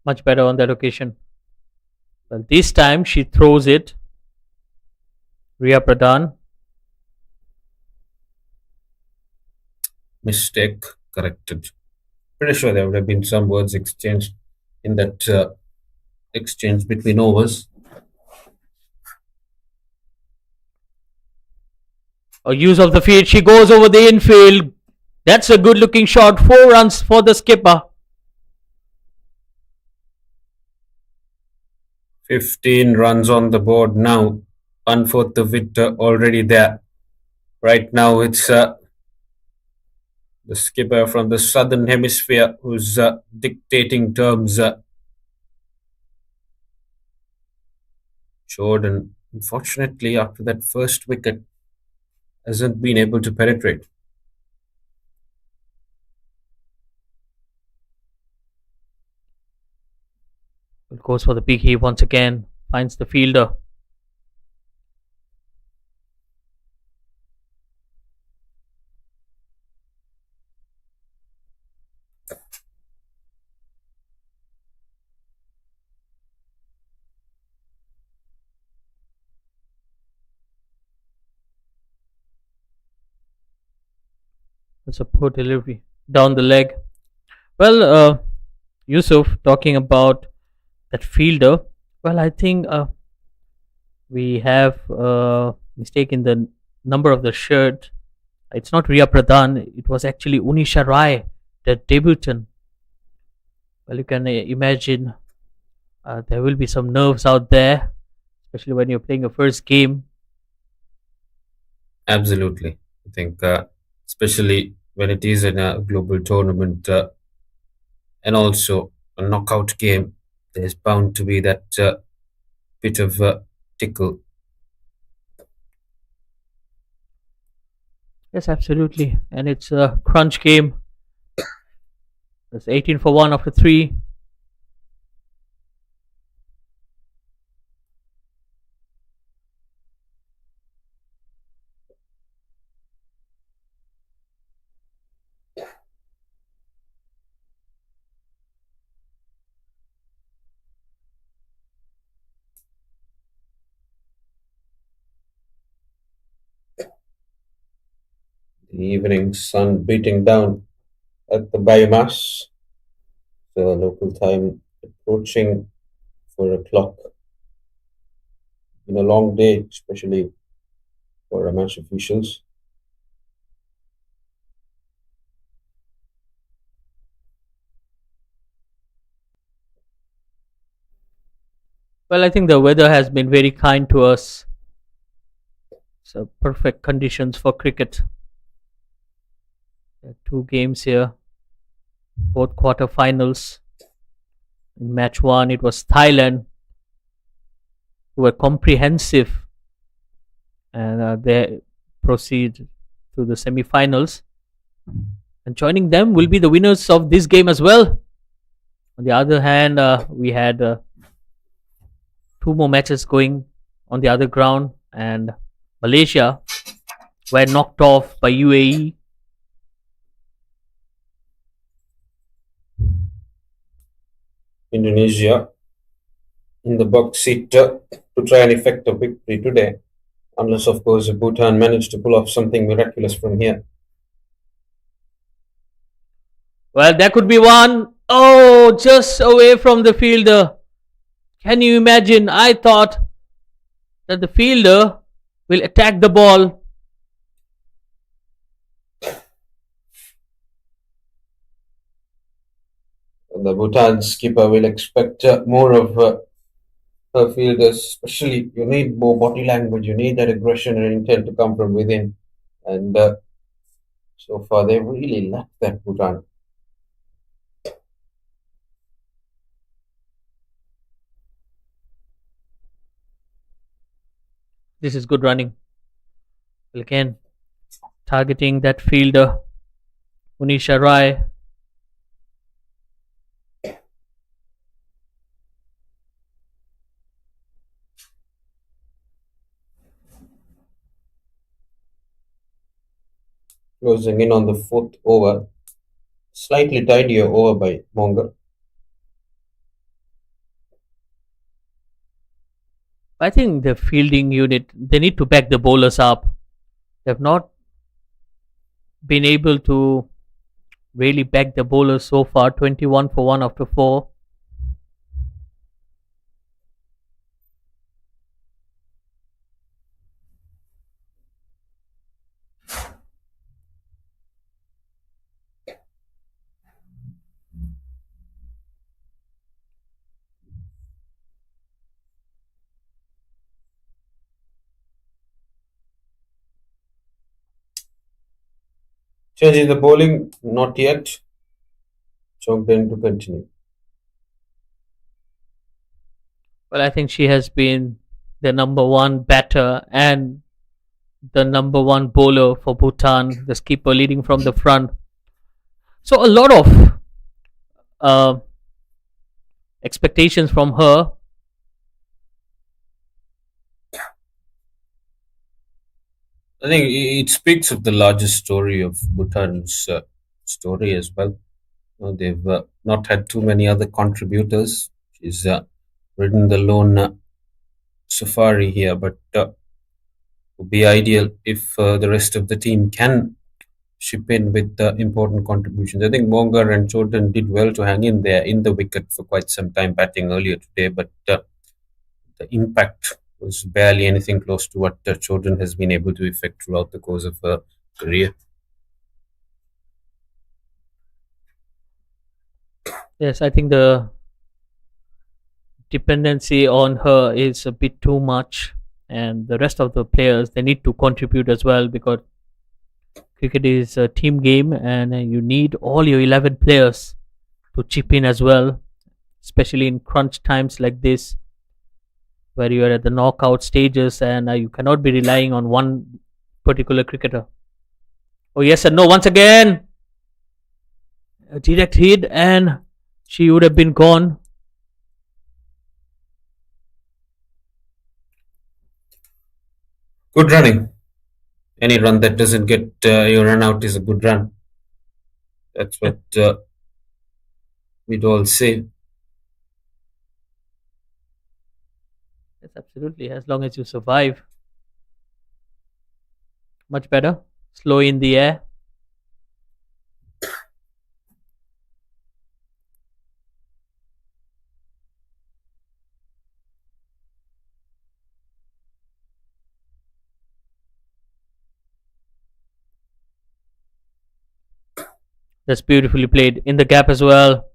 Much better on that occasion. Well, this time she throws it. Ria Pradhan. Mistake corrected. Pretty sure there would have been some words exchanged in that exchange between overs. A use of the field. She goes over the infield. That's a good looking shot. 4 runs for the skipper. 15 runs on the board now. 1/4 of it already there. Right now it's the skipper from the southern hemisphere who's dictating terms. Jordan, unfortunately, after that first wicket, hasn't been able to penetrate. Goes for the big heave once again. Finds the fielder. That's a poor delivery. Down the leg. Well, Yusuf, talking about that fielder. Well, I think we have mistaken the number of the shirt. It's not Ria Pradhan. It was actually Unisha Rai, the debutant. Well, you can imagine there will be some nerves out there, especially when you're playing your first game. Absolutely. I think, especially when it is in a global tournament and also a knockout game, there's bound to be that bit of tickle. Yes, absolutely. And it's a crunch game. That's 18 for 1 after 3. The evening sun beating down at the BAYUEMAS. The local time approaching 4 o'clock. Been a long day, especially for match officials. 。 . 。 . 。 . 。 . . . . . . . . . . . . . . . . . . . . . . . . . . . . . . . . . . . . . . . . . . . . . . . . Well, I think the weather has been very kind to us. So perfect conditions for cricket. There are two games here, both quarterfinals. In match one, it was Thailand who were comprehensive and they proceed to the semi-finals. And joining them will be the winners of this game as well. On the other hand, we had two more matches going on the other ground, and Malaysia were knocked off by UAE. Indonesia in the box seat to try and effect a victory today, unless, of course, Bhutan managed to pull off something miraculous from here. Well, there could be one. Oh, just away from the fielder. Can you imagine? I thought that the fielder will attack the ball. The Bhutan skipper will expect more of her fielders, especially you need more body language, you need that aggression and intent to come from within. And so far, they really lacked that, Bhutan. This is good running. Well, again, targeting that fielder, Unisha Rai. Closing in on the fourth over. Slightly tidier over by Monger. I think the fielding unit, they need to back the bowlers up. They have not been able to really back the bowlers so far. 21 for 1 after 4. Changing the bowling, not yet. Chongden to continue. Well, I think she has been the number one batter and the number one bowler for Bhutan, the skipper leading from the front. So a lot of uh, expectations from her. I think it speaks of the larger story of Bhutan's story as well. They've not had too many other contributors. She's ridden the lone safari here, but would be ideal if the rest of the team can chip in with important contributions. I think Monger and Jordan did well to hang in there in the wicket for quite some time, batting earlier today, but the impact was barely anything close to what Jordan has been able to effect throughout the course of her career. Yes, I think the dependency on her is a bit too much, and the rest of the players, they need to contribute as well, because cricket is a team game and you need all your 11 players to chip in as well, especially in crunch times like this, where you are at the knockout stages and you cannot be relying on one particular cricketer. Oh, yes and no, once again, a direct hit, and she would have been gone. Good running. Any run that doesn't get your run out is a good run. That's what we'd all say. Yes, absolutely. As long as you survive. Much better. Slow in the air. That's beautifully played in the gap as well.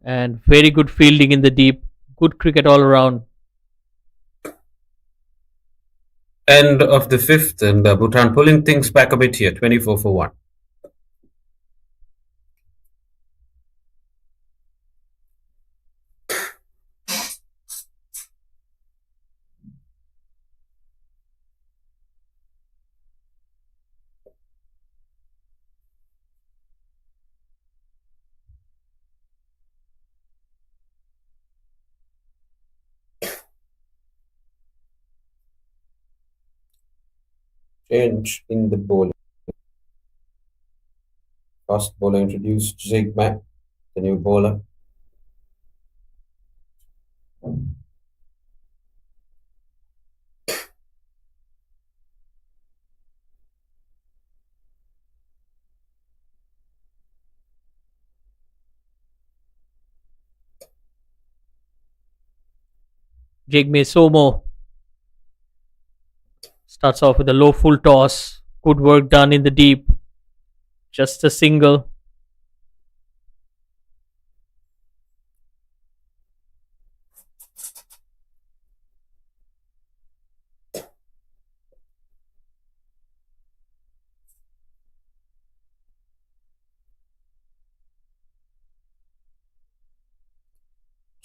and very good fielding in the deep. Good cricket all around. End of the fifth, and Bhutan pulling things back a bit here, 24 for 1. Change in the bowling. Fast bowler introduced Zigman, the new bowler. Jigme Somo starts off with a low full toss. Good work done in the deep. Just a single.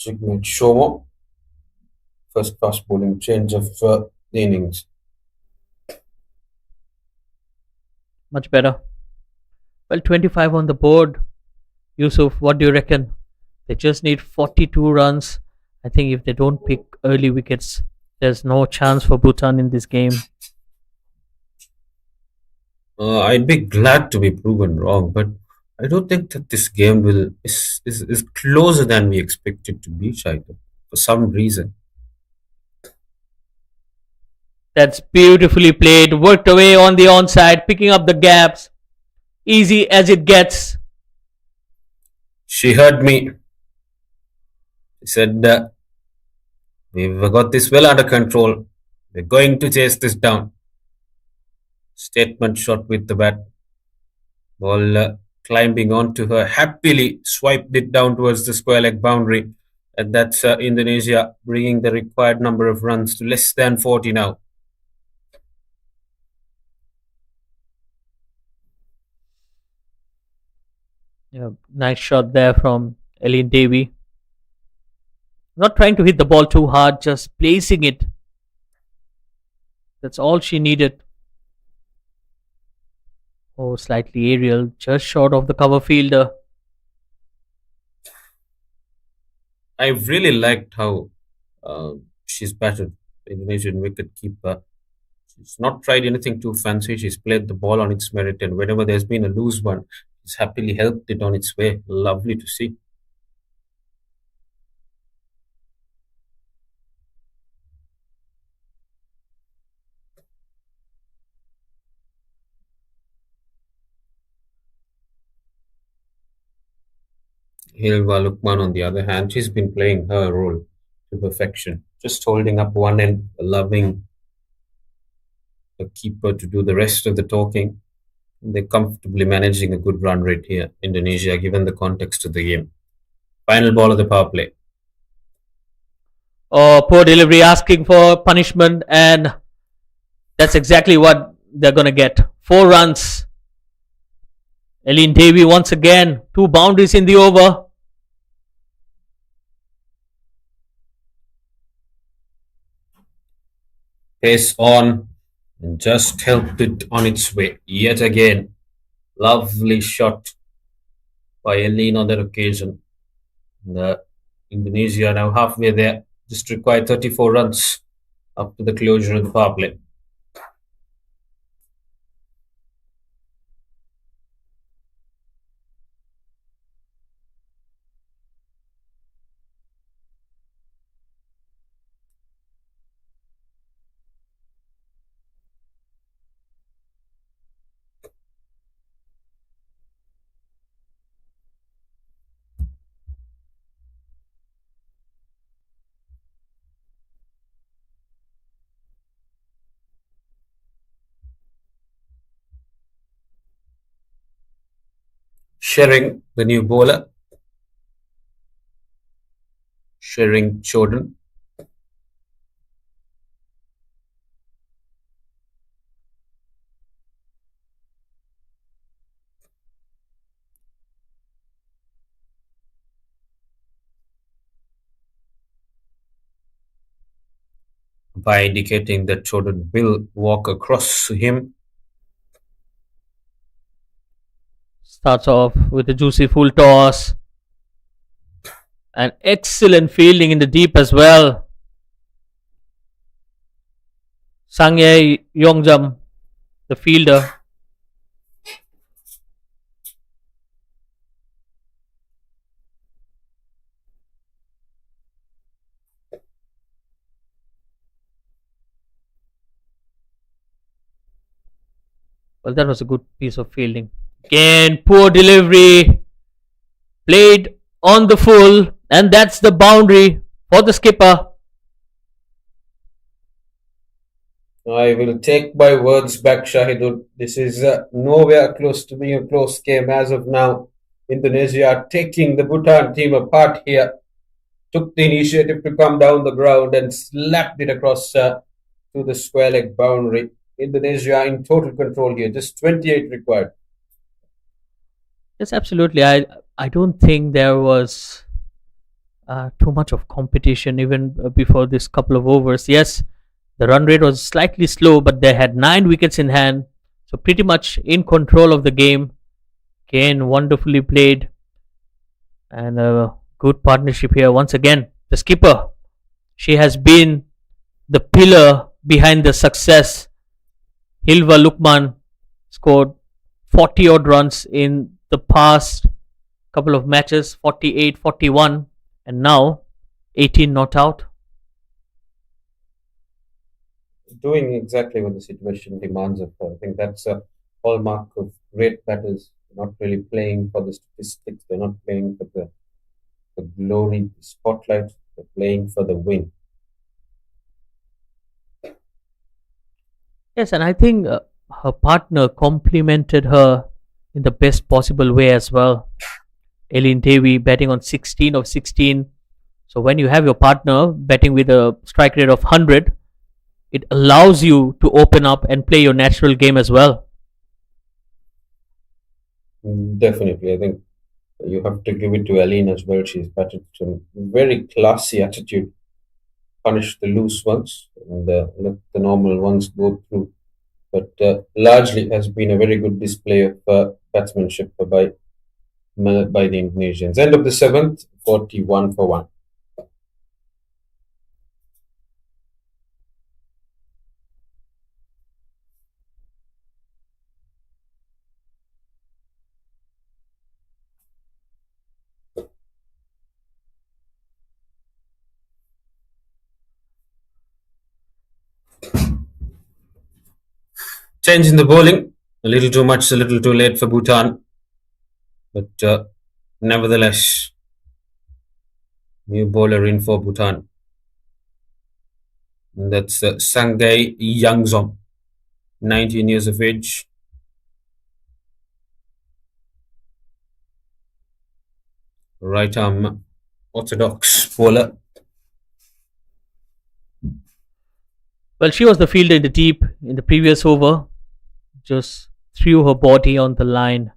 Zigman Shomo, first fast bowling change of the innings. Much better. Well, 25 on the board. Yusuf, what do you reckon? They just need 42 runs. I think if they don't pick early wickets, there's no chance for Bhutan in this game. I'd be glad to be proven wrong, but I don't think that this game is closer than we expect it to be, Shaikh, for some reason. That's beautifully played. Worked away on the onside, picking up the gaps. Easy as it gets. She heard me. She said, we've got this well under control. We're going to chase this down. Statement shot with the bat. Ball climbing onto her, happily swiped it down towards the square leg boundary. And that's Indonesia bringing the required number of runs to less than 40 now. Yeah, nice shot there from Eileen Davey. Not trying to hit the ball too hard, just placing it. That's all she needed. Oh, slightly aerial, just short of the cover fielder. I really liked how she's batted the Indonesian wicket keeper. She's not tried anything too fancy. She's played the ball on its merit, and whenever there's been a loose one, she's happily helped it on its way. Lovely to see. Hilva Lukman, on the other hand, she's been playing her role to perfection, just holding up one end, allowing the keeper to do the rest of the talking. They're comfortably managing a good run rate here, Indonesia, given the context of the game. Final ball of the power play. Oh, poor delivery, asking for punishment, and that's exactly what they're gonna get. 4 runs. Eileen Davey once again, 2 boundaries in the over. Pace on and just helped it on its way. Yet again, lovely shot by Eileen on that occasion. The Indonesia now halfway there, just required 34 runs up to the closure of the power play. Sharing the new bowler. sharing children. By indicating that Jordan will walk across him. Starts off with a juicy full toss. An excellent fielding in the deep as well. Sangye Yongjam, the fielder. Well, that was a good piece of fielding. Again, poor delivery. Played on the full, and that's the boundary for the skipper. I will take my words back, Shahidul. This is nowhere close to being a close game as of now. Indonesia are taking the Bhutan team apart here. Took the initiative to come down the ground and slapped it across to the square leg boundary. Indonesia are in total control here. Just 28 required. Yes, absolutely. I don't think there was too much of competition even before this couple of overs. Yes, the run rate was slightly slow, but they had 9 wickets in hand, so pretty much in control of the game. Again, wonderfully played, and a good partnership here once again. The skipper, she has been the pillar behind the success. Hilva Lukman scored 40 odd runs in the past couple of matches, 48, 41, and now 18 not out. Doing exactly what the situation demands of her. I think that's a hallmark of great batters. They're not really playing for the statistics. They're not playing for the glory, the spotlight. They're playing for the win. Yes, and I think her partner complimented her in the best possible way as well. Elin Devi batting on 16 of 16. So when you have your partner batting with a strike rate of 100, it allows you to open up and play your natural game as well. Definitely, I think you have to give it to Aline as well. She's batted some very classy attitude. Punish the loose ones and let the normal ones go through. But largely has been a very good display of batsmanship by the Indonesians. End of the seventh, 41 for 1. Change in the bowling. A little too much, a little too late for Bhutan. But nevertheless, new bowler in for Bhutan. And that's Sangay Yangzom, 19 years of age. Right arm orthodox bowler. Well, she was the fielder in the deep in the previous over. Just threw her body on the line.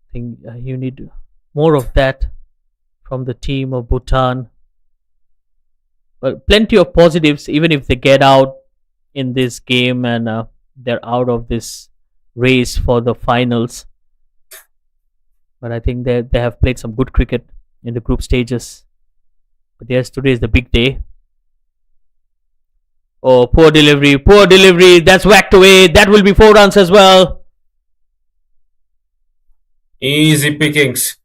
I think you need more of that from the team of Bhutan. Well, plenty of positives, even if they get out in this game and they're out of this race for the finals. But I think they have played some good cricket in the group stages. But yes, today is the big day. Oh, poor delivery, poor delivery. That's whacked away. That will be 4 runs as well. Easy pickings.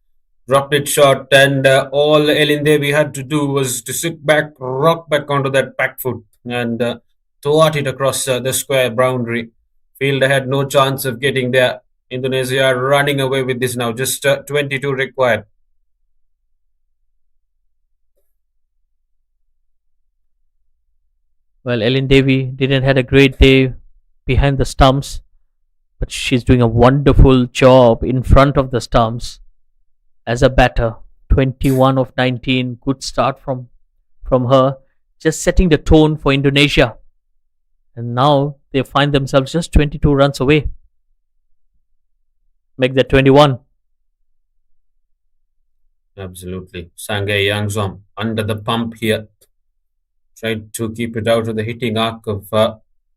Dropped it short, and all Elin Devi had to do was to sit back, rock back onto that back foot, and thwart it across the square boundary. Fielder had no chance of getting there. Indonesia are running away with this now. Just 22 required. Well, Ellen Devi didn't had a great day behind the stumps, but she's doing a wonderful job in front of the stumps as a batter to 21 of 19. Good start from her, just setting the tone for Indonesia. And now they find themselves just 22 runs away. Make that 21. Absolutely. Sangay Yangzom under the pump here. Tried to keep it out of the hitting arc of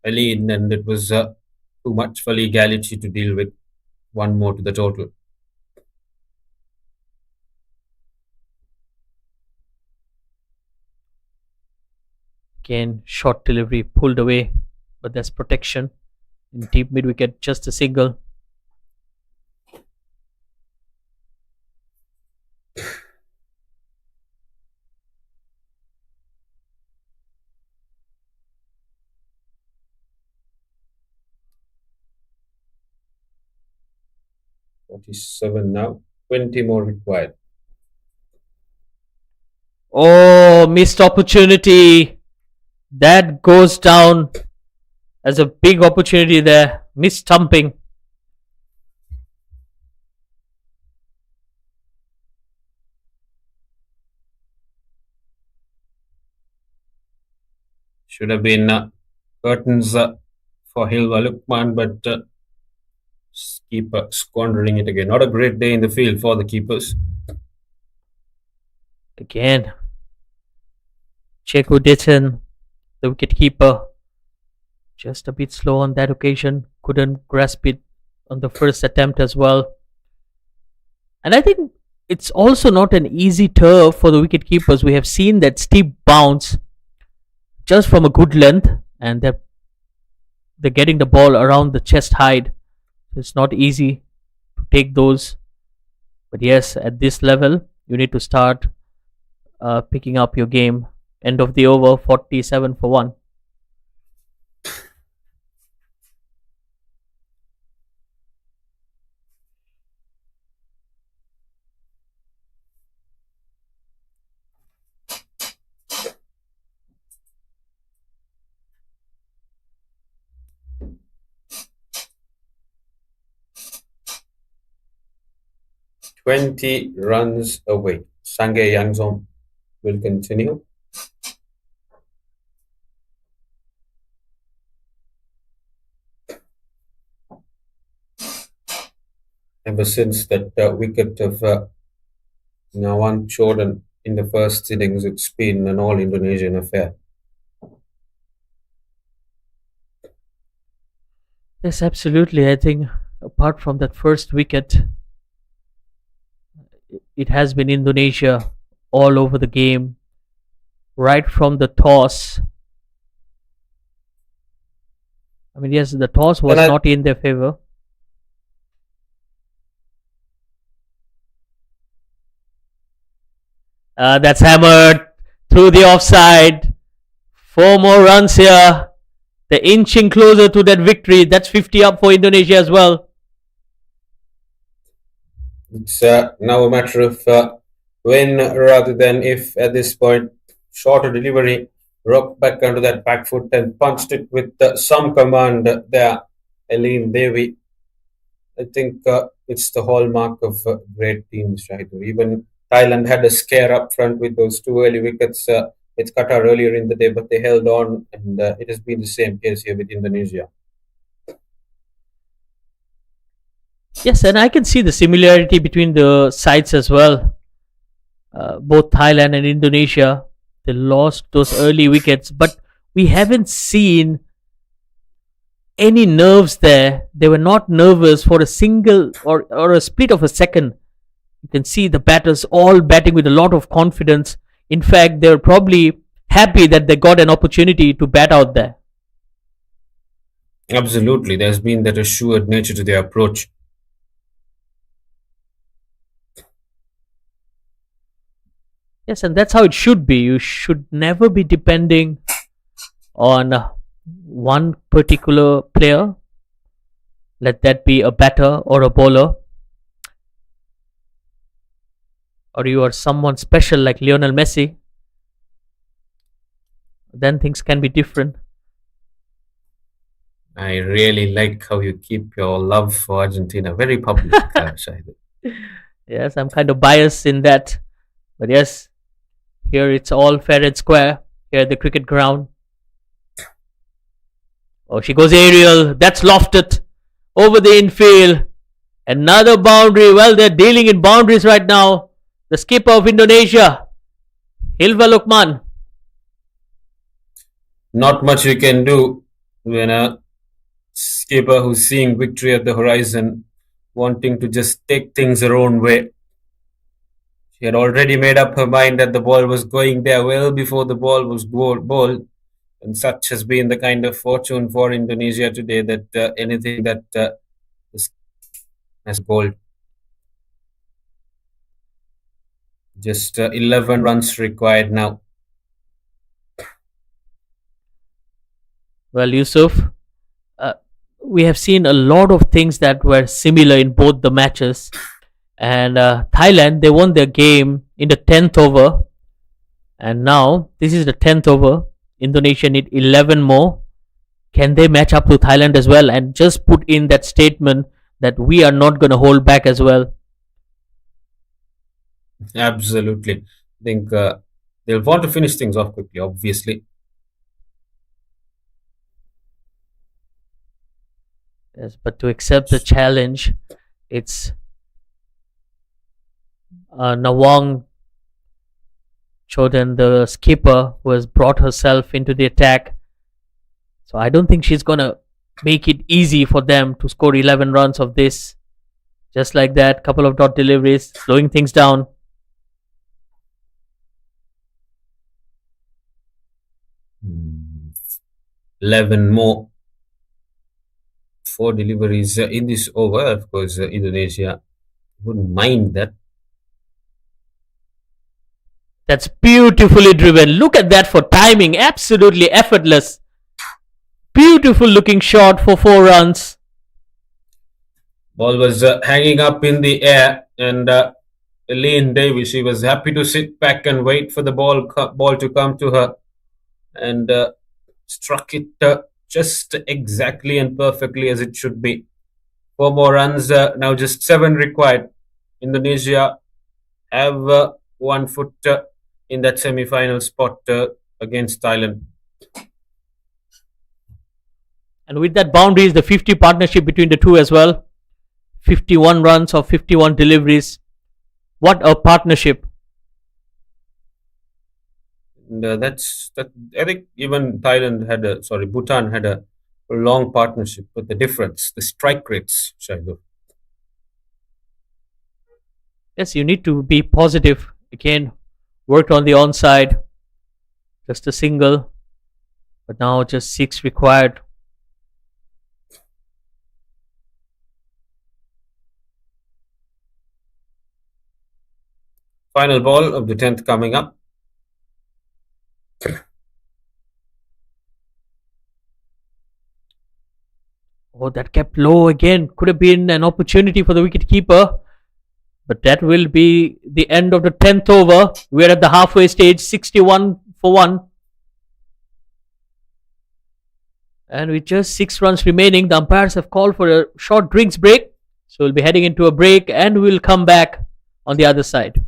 Aline, and it was too much for legality to deal with. One more to the total. Again, short delivery pulled away, but there's protection. In deep mid wicket, just a single. Forty-seven now. 20 more required. Oh, missed opportunity. That goes down as a big opportunity there. Missed stumping. Should have been curtains for Hilwa Lukman, but keeper squandering it again. Not a great day in the field for the keepers. Again, Checo Ditton, the wicketkeeper, just a bit slow on that occasion. Couldn't grasp it on the first attempt as well. And I think it's also not an easy turf for the wicketkeepers. We have seen that steep bounce just from a good length, and they're getting the ball around the chest height. It's not easy to take those. But yes, at this level, you need to start picking up your game. End of the over, 47 for 1. "20 runs away." Sangay Yangzom will continue. Ever since that wicket of Nawan Jordan in the first innings, it's been an all Indonesian affair. Yes, absolutely. I think apart from that first wicket, it has been Indonesia all over the game, right from the toss. I mean, yes, the toss was not in their favor. That's hammered through the offside. 4 more runs here. They're inching closer to that victory. That's 50 up for Indonesia as well. It's now a matter of when rather than if at this point. Shorter delivery, rocked back onto that back foot and punched it with some command there. Aline Devi. I think it's the hallmark of great teams, right? Even Thailand had a scare up front with those 2 early wickets with Qatar earlier in the day, but they held on, and it has been the same case here with Indonesia. Yes, and I can see the similarity between the sides as well. Both Thailand and Indonesia, they lost those early wickets, but we haven't seen any nerves there. They were not nervous for a single or a split of a second. You can see the batters all batting with a lot of confidence. In fact, they were probably happy that they got an opportunity to bat out there. Absolutely. There's been that assured nature to their approach. Yes, and that's how it should be. You should never be depending on one particular player. Let that be a batter or a bowler. Or you are someone special like Lionel Messi. Then things can be different. I really like how you keep your love for Argentina very public, Shahid. Yes, I'm kind of biased in that. But yes, here it's all fair and square. Here at the cricket ground. Oh, she goes aerial. That's lofted over the infield. Another boundary. Well, they're dealing in boundaries right now. The skipper of Indonesia, Hilva Lukman. Not much we can do when a skipper who's seeing victory at the horizon, wanting to just take things her own way. She had already made up her mind that the ball was going there well before the ball was bowled. And such has been the kind of fortune for Indonesia today that anything that has gold. Just 11 runs required now. Well, Yusuf, uh, we have seen a lot of things that were similar in both the matches. And Thailand, they won their game in the 10th over. And now, this is the 10th over. Indonesia need 11 more. Can they match up to Thailand as well and just put in that statement that we are not going to hold back as well? Absolutely. I think they'll want to finish things off quickly, obviously. Yes, but to accept the challenge, it's Nawang Choden, the skipper, who has brought herself into the attack. So I don't think she's going to make it easy for them to score 11 runs of this. Just like that, couple of dot deliveries, slowing things down. Hmm. 11 more. 4 deliveries in this over. Of course, Indonesia wouldn't mind that. That's beautifully driven. Look at that for timing. Absolutely effortless. Beautiful looking shot for 4 runs. Ball was hanging up in the air, and Elaine Davis, she was happy to sit back and wait for the ball to come to her, and struck it just exactly and perfectly as it should be. 4 more runs, now just 7 required. Indonesia have 1 foot in that semi-final spot against Thailand. And with that boundary is the 50 partnership between the two as well. 51 runs or 51 deliveries. What a partnership. And that's that. I think even Bhutan had a long partnership, but the difference, the strike rates, Shaidu. Yes, you need to be positive. Again, worked on the onside. Just a single. But now just 6 required. Final ball of the 10th coming up. Oh, that kept low again. Could have been an opportunity for the wicket keeper. But that will be the end of the 10th over. We're at the halfway stage, 61 for 1. And with just 6 runs remaining, the umpires have called for a short drinks break. So we'll be heading into a break and we'll come back on the other side.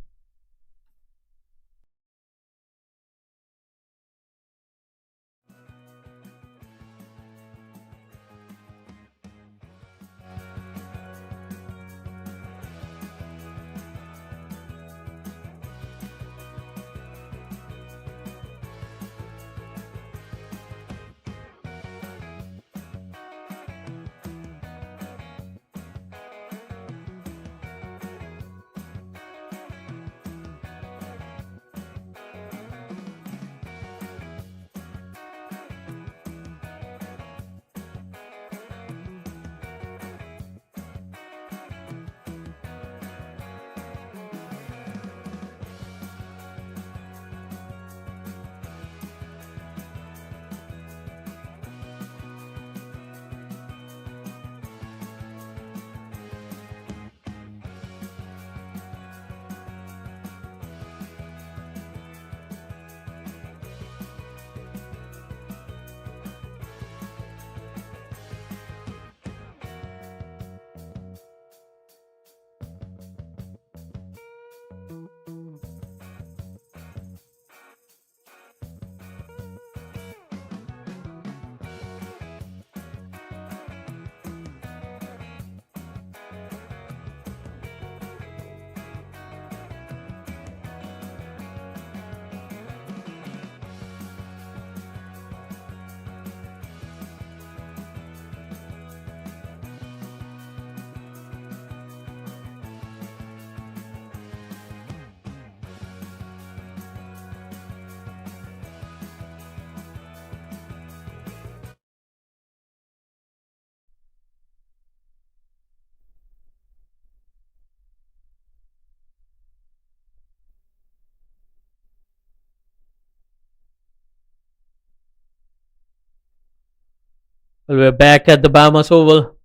Well, we're back at the Bahamas Oval.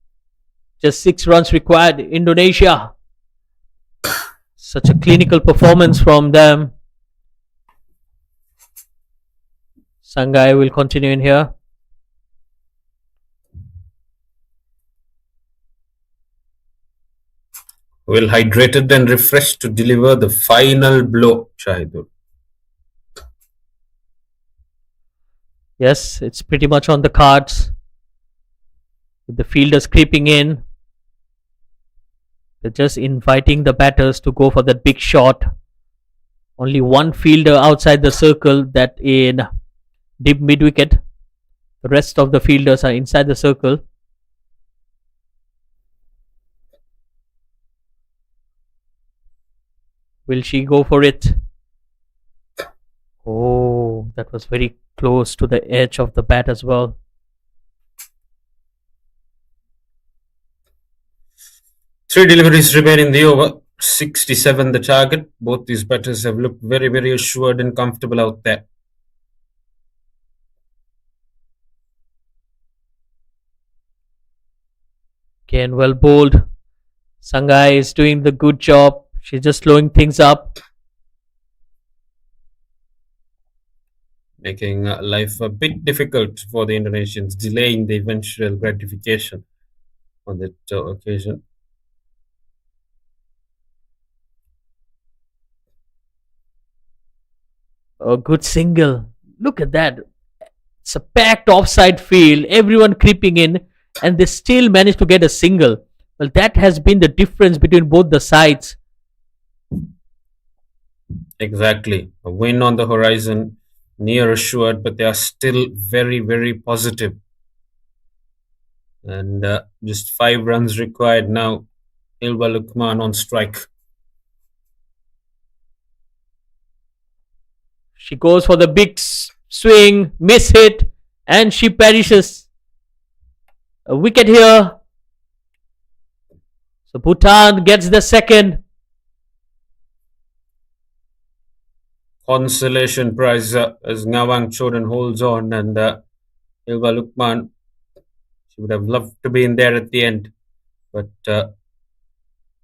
Just 6 runs required. Indonesia. Such a clinical performance from them. Sangai will continue in here. Well hydrated and refreshed to deliver the final blow, Shahidur. Yes, it's pretty much on the cards. With the fielders creeping in, they're just inviting the batters to go for that big shot. Only one fielder outside the circle, that in deep mid wicket. The rest of the fielders are inside the circle. Will she go for it? Oh, that was very close to the edge of the bat as well. Three deliveries remain in the over. 67 the target. Both these batters have looked very, very assured and comfortable out there. Again, well bowled. Sangai is doing the good job. She's just slowing things up. Making life a bit difficult for the Indonesians, delaying the eventual gratification on that occasion. A good single. Look at that. It's a packed offside field, everyone creeping in, and they still managed to get a single. Well, that has been the difference between both the sides. Exactly. A win on the horizon, near assured, but they are still very, very positive. And just 5 runs required now. Ilva Lukman on strike. She goes for the big swing, miss hit, and she perishes. A wicket here. So Bhutan gets the second. Consolation prize as Ngawang Chodan holds on, and Ilva Lukman, she would have loved to be in there at the end, but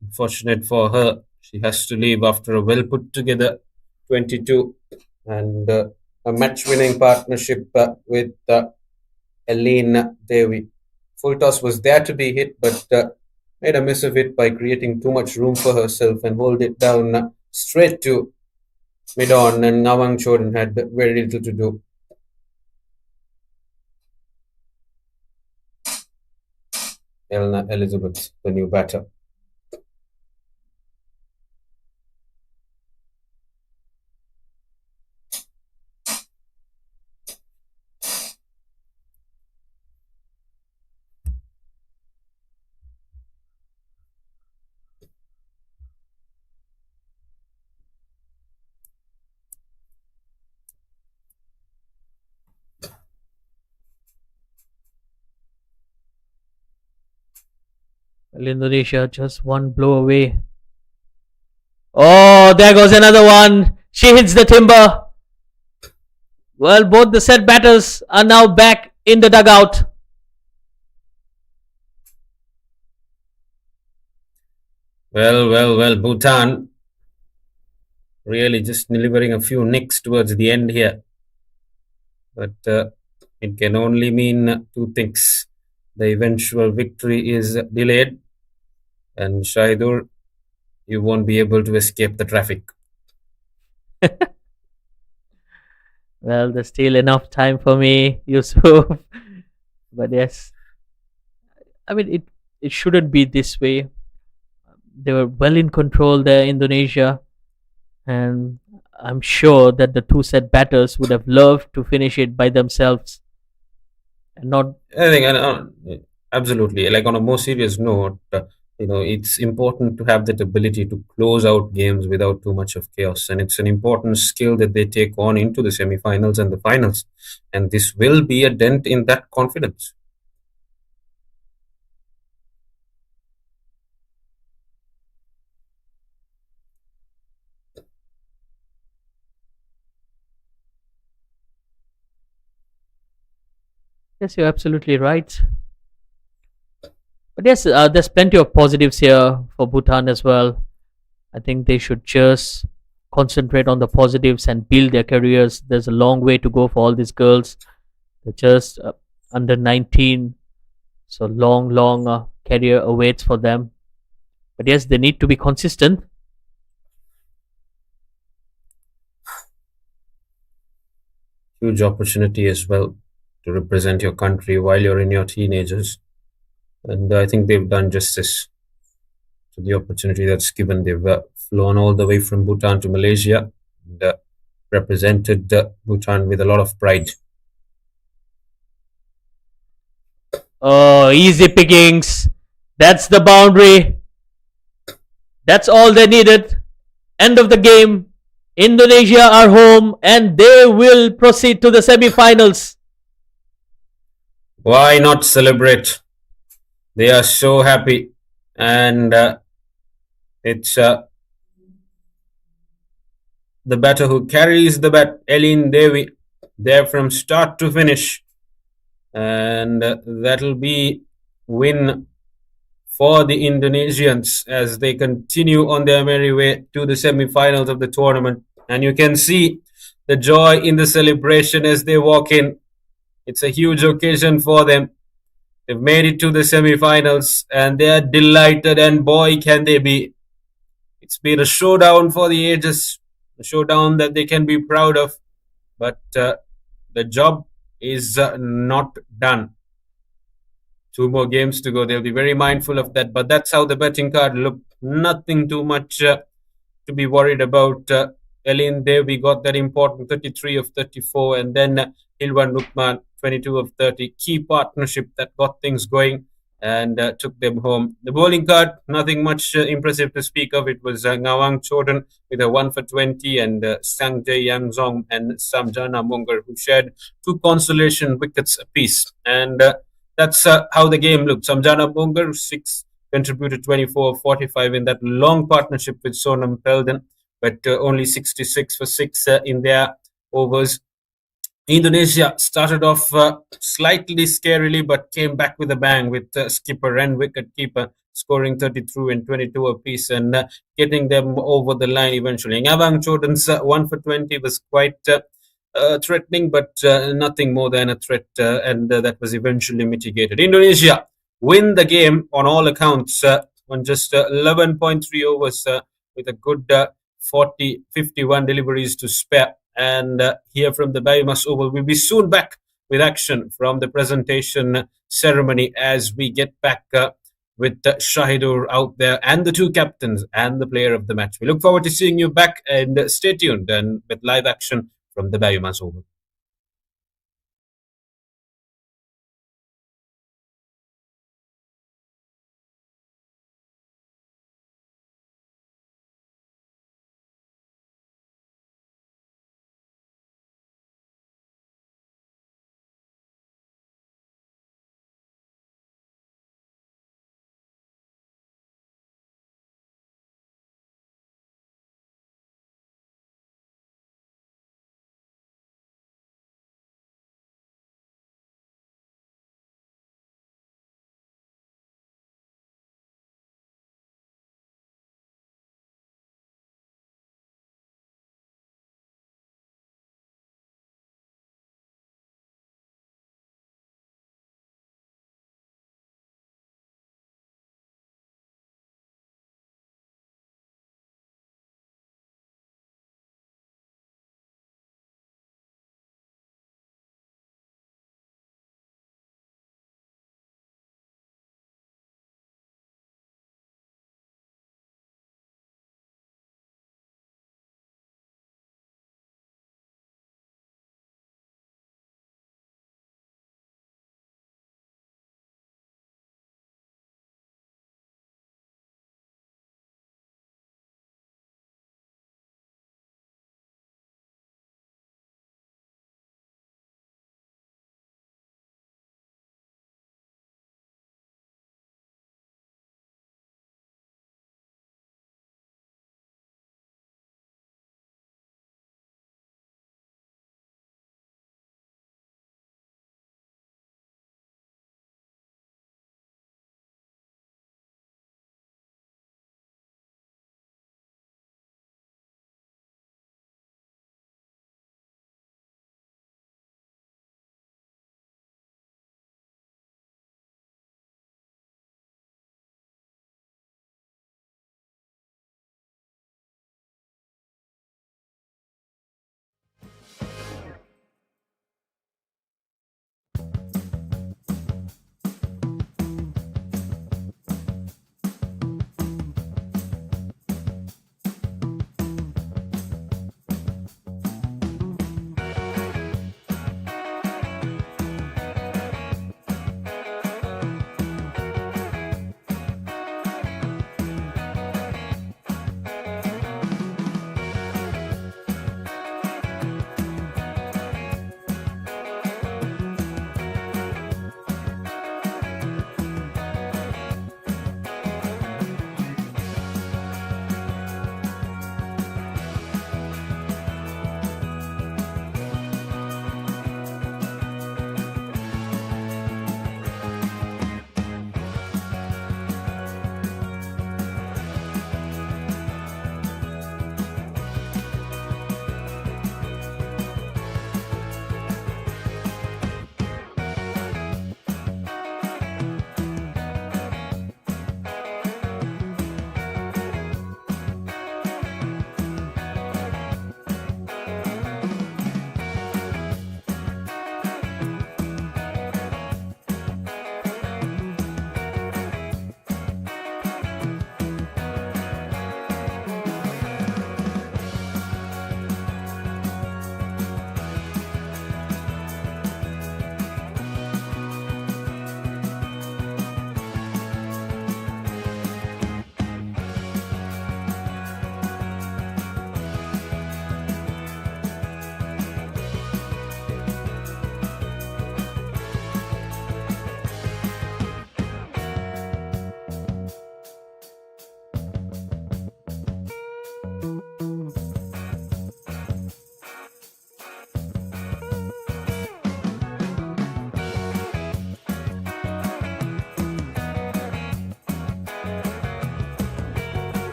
unfortunate for her, she has to leave after a well put together 22 and a match winning partnership with Aline Devi. Full toss was there to be hit, but made a miss of it by creating too much room for herself and hold it down straight to mid on, and Ngawang Chodan had very little to do. Elna Elizabeth, the new batter. Well, Indonesia just one blow away. Oh, there goes another one. She hits the timber. Well, both the set batters are now back in the dugout. Well, Bhutan really just delivering a few nicks towards the end here. But it can only mean two things. The eventual victory is delayed, and Shahidur, you won't be able to escape the traffic. Well, there's still enough time for me, Yusuf. But yes, I mean, it shouldn't be this way. They were well in control there, Indonesia. And I'm sure that the two set batters would have loved to finish it by themselves and not. I think, absolutely. Like on a more serious note, it's important to have that ability to close out games without too much of chaos, and it's an important skill that they take on into the semi-finals and the finals, and this will be a dent in that confidence. Yes, you're absolutely right. But yes, there's plenty of positives here for Bhutan as well. I think they should just concentrate on the positives and build their careers. There's a long way to go for all these girls. They're just under 19, so long career awaits for them. But yes, they need to be consistent. Huge opportunity as well to represent your country while you're in your teenagers. And I think they've done justice to the opportunity that's given. They've flown all the way from Bhutan to Malaysia and represented Bhutan with a lot of pride. Oh, easy pickings. That's the boundary. That's all they needed. End of the game. Indonesia are home and they will proceed to the semi-finals. Why not celebrate? They are so happy, and it's the batter who carries the bat, Elin Devi, there from start to finish, and that'll be win for the Indonesians as they continue on their merry way to the semi-finals of the tournament. And you can see the joy in the celebration as they walk in. It's a huge occasion for them. They've made it to the semi-finals and they are delighted, and boy can they be. It's been a showdown for the ages, a showdown that they can be proud of, but the job is not done. Two more games to go. They'll be very mindful of that, but that's how the betting card looked. Nothing too much to be worried about. Elin Devi got that important 33 of 34, and then Hilwan Lukman 22 of 30. Key partnership that got things going and took them home. The bowling card, nothing much impressive to speak of. It was Ngawang Chodan with a 1 for 20, and Sangjay Yangzong and Samjana Mungar who shared two consolation wickets apiece. And that's how the game looked. Samjana Mungar, 6, contributed 24 of 45 in that long partnership with Sonam Pelden, but only 66 for 6 in their overs. Indonesia started off slightly scarily, but came back with a bang with skipper and wicketkeeper scoring 33 and 22 apiece and getting them over the line eventually. Ngabang Jordan's 1 for 20 was quite threatening, but nothing more than a threat, and that was eventually mitigated. Indonesia win the game on all accounts on just 11.3 overs with a good 51 deliveries to spare. And hear from the BAYUEMAS Oval. We'll be soon back with action from the presentation ceremony as we get back with Shahidur out there and the two captains and the player of the match. We look forward to seeing you back, and stay tuned and with live action from the BAYUEMAS Oval.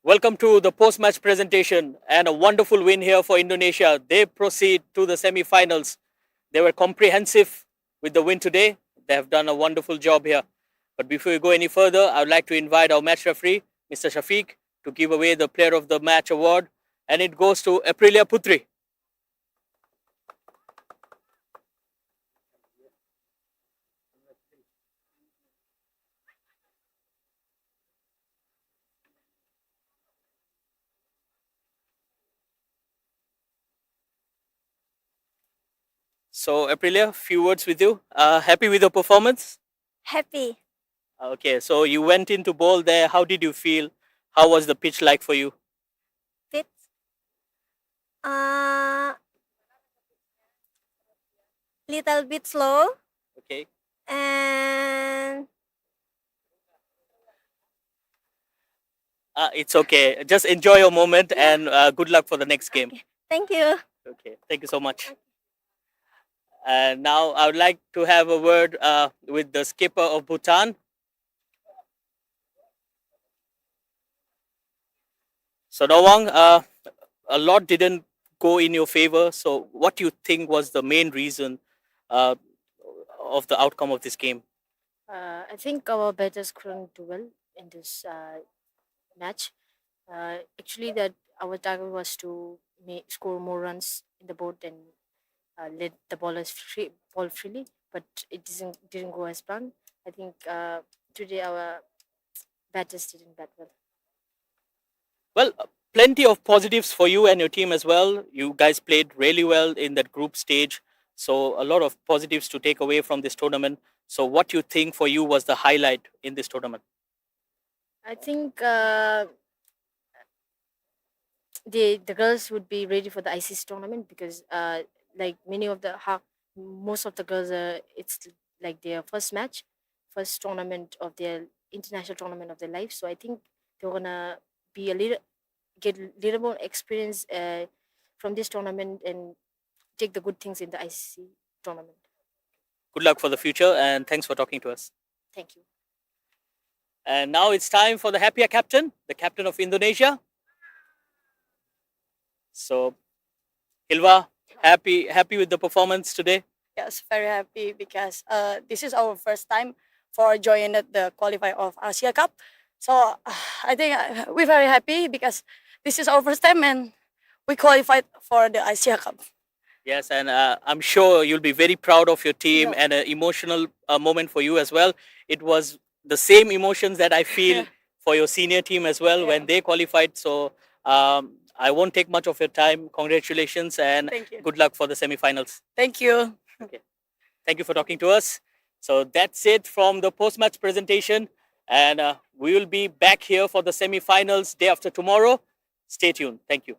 Welcome to the post-match presentation and a wonderful win here for Indonesia. They proceed to the semi-finals. They were comprehensive with the win today. They have done a wonderful job here. But before we go any further, I would like to invite our match referee, Mr. Shafiq, to give away the Player of the Match award. And it goes to Aprilia Putri. So, Aprilia, few words with you. Happy with your performance? Happy. Okay, so you went into bowl there. How did you feel? How was the pitch like for you? Fit. Little bit slow Okay. and It's okay. Just enjoy your moment and good luck for the next game. thank you. Okay, thank you so much. And now I would like to have a word with the skipper of Bhutan. So Nawang, a lot didn't go in your favor. So what do you think was the main reason of the outcome of this game? I think our batters couldn't do well in this match. Actually, that our target was to score more runs in the board and let the ballers ball freely, but it didn't go as planned. I think today our batters didn't bat well. Well, plenty of positives for you and your team as well. You guys played really well in that group stage. So a lot of positives to take away from this tournament. So what you think for you was the highlight in this tournament? I think the girls would be ready for the ICC tournament because like most of the girls it's like their first tournament of their international tournament of their life. So I think they're gonna be get a little more experience from this tournament and take the good things in the ICC tournament. Good luck for the future and thanks for talking to us. Thank you. And now it's time for the happier captain, the captain of Indonesia. So, Hilva, happy with the performance today? Yes, very happy because this is our first time for joining the qualify of Asia Cup. So I think we're very happy because this is our first time and we qualified for the Asia Cup. Yes, and I'm sure you'll be very proud of your team Yeah. and an emotional moment for you as well. It was the same emotions that I feel Yeah. for your senior team as well when they qualified. So I won't take much of your time. Congratulations and Thank you. good luck for the semifinals. Thank you. Thank you for talking to us. So that's it from the post-match presentation. And we will be back here for the semifinals day after tomorrow. Stay tuned. Thank you.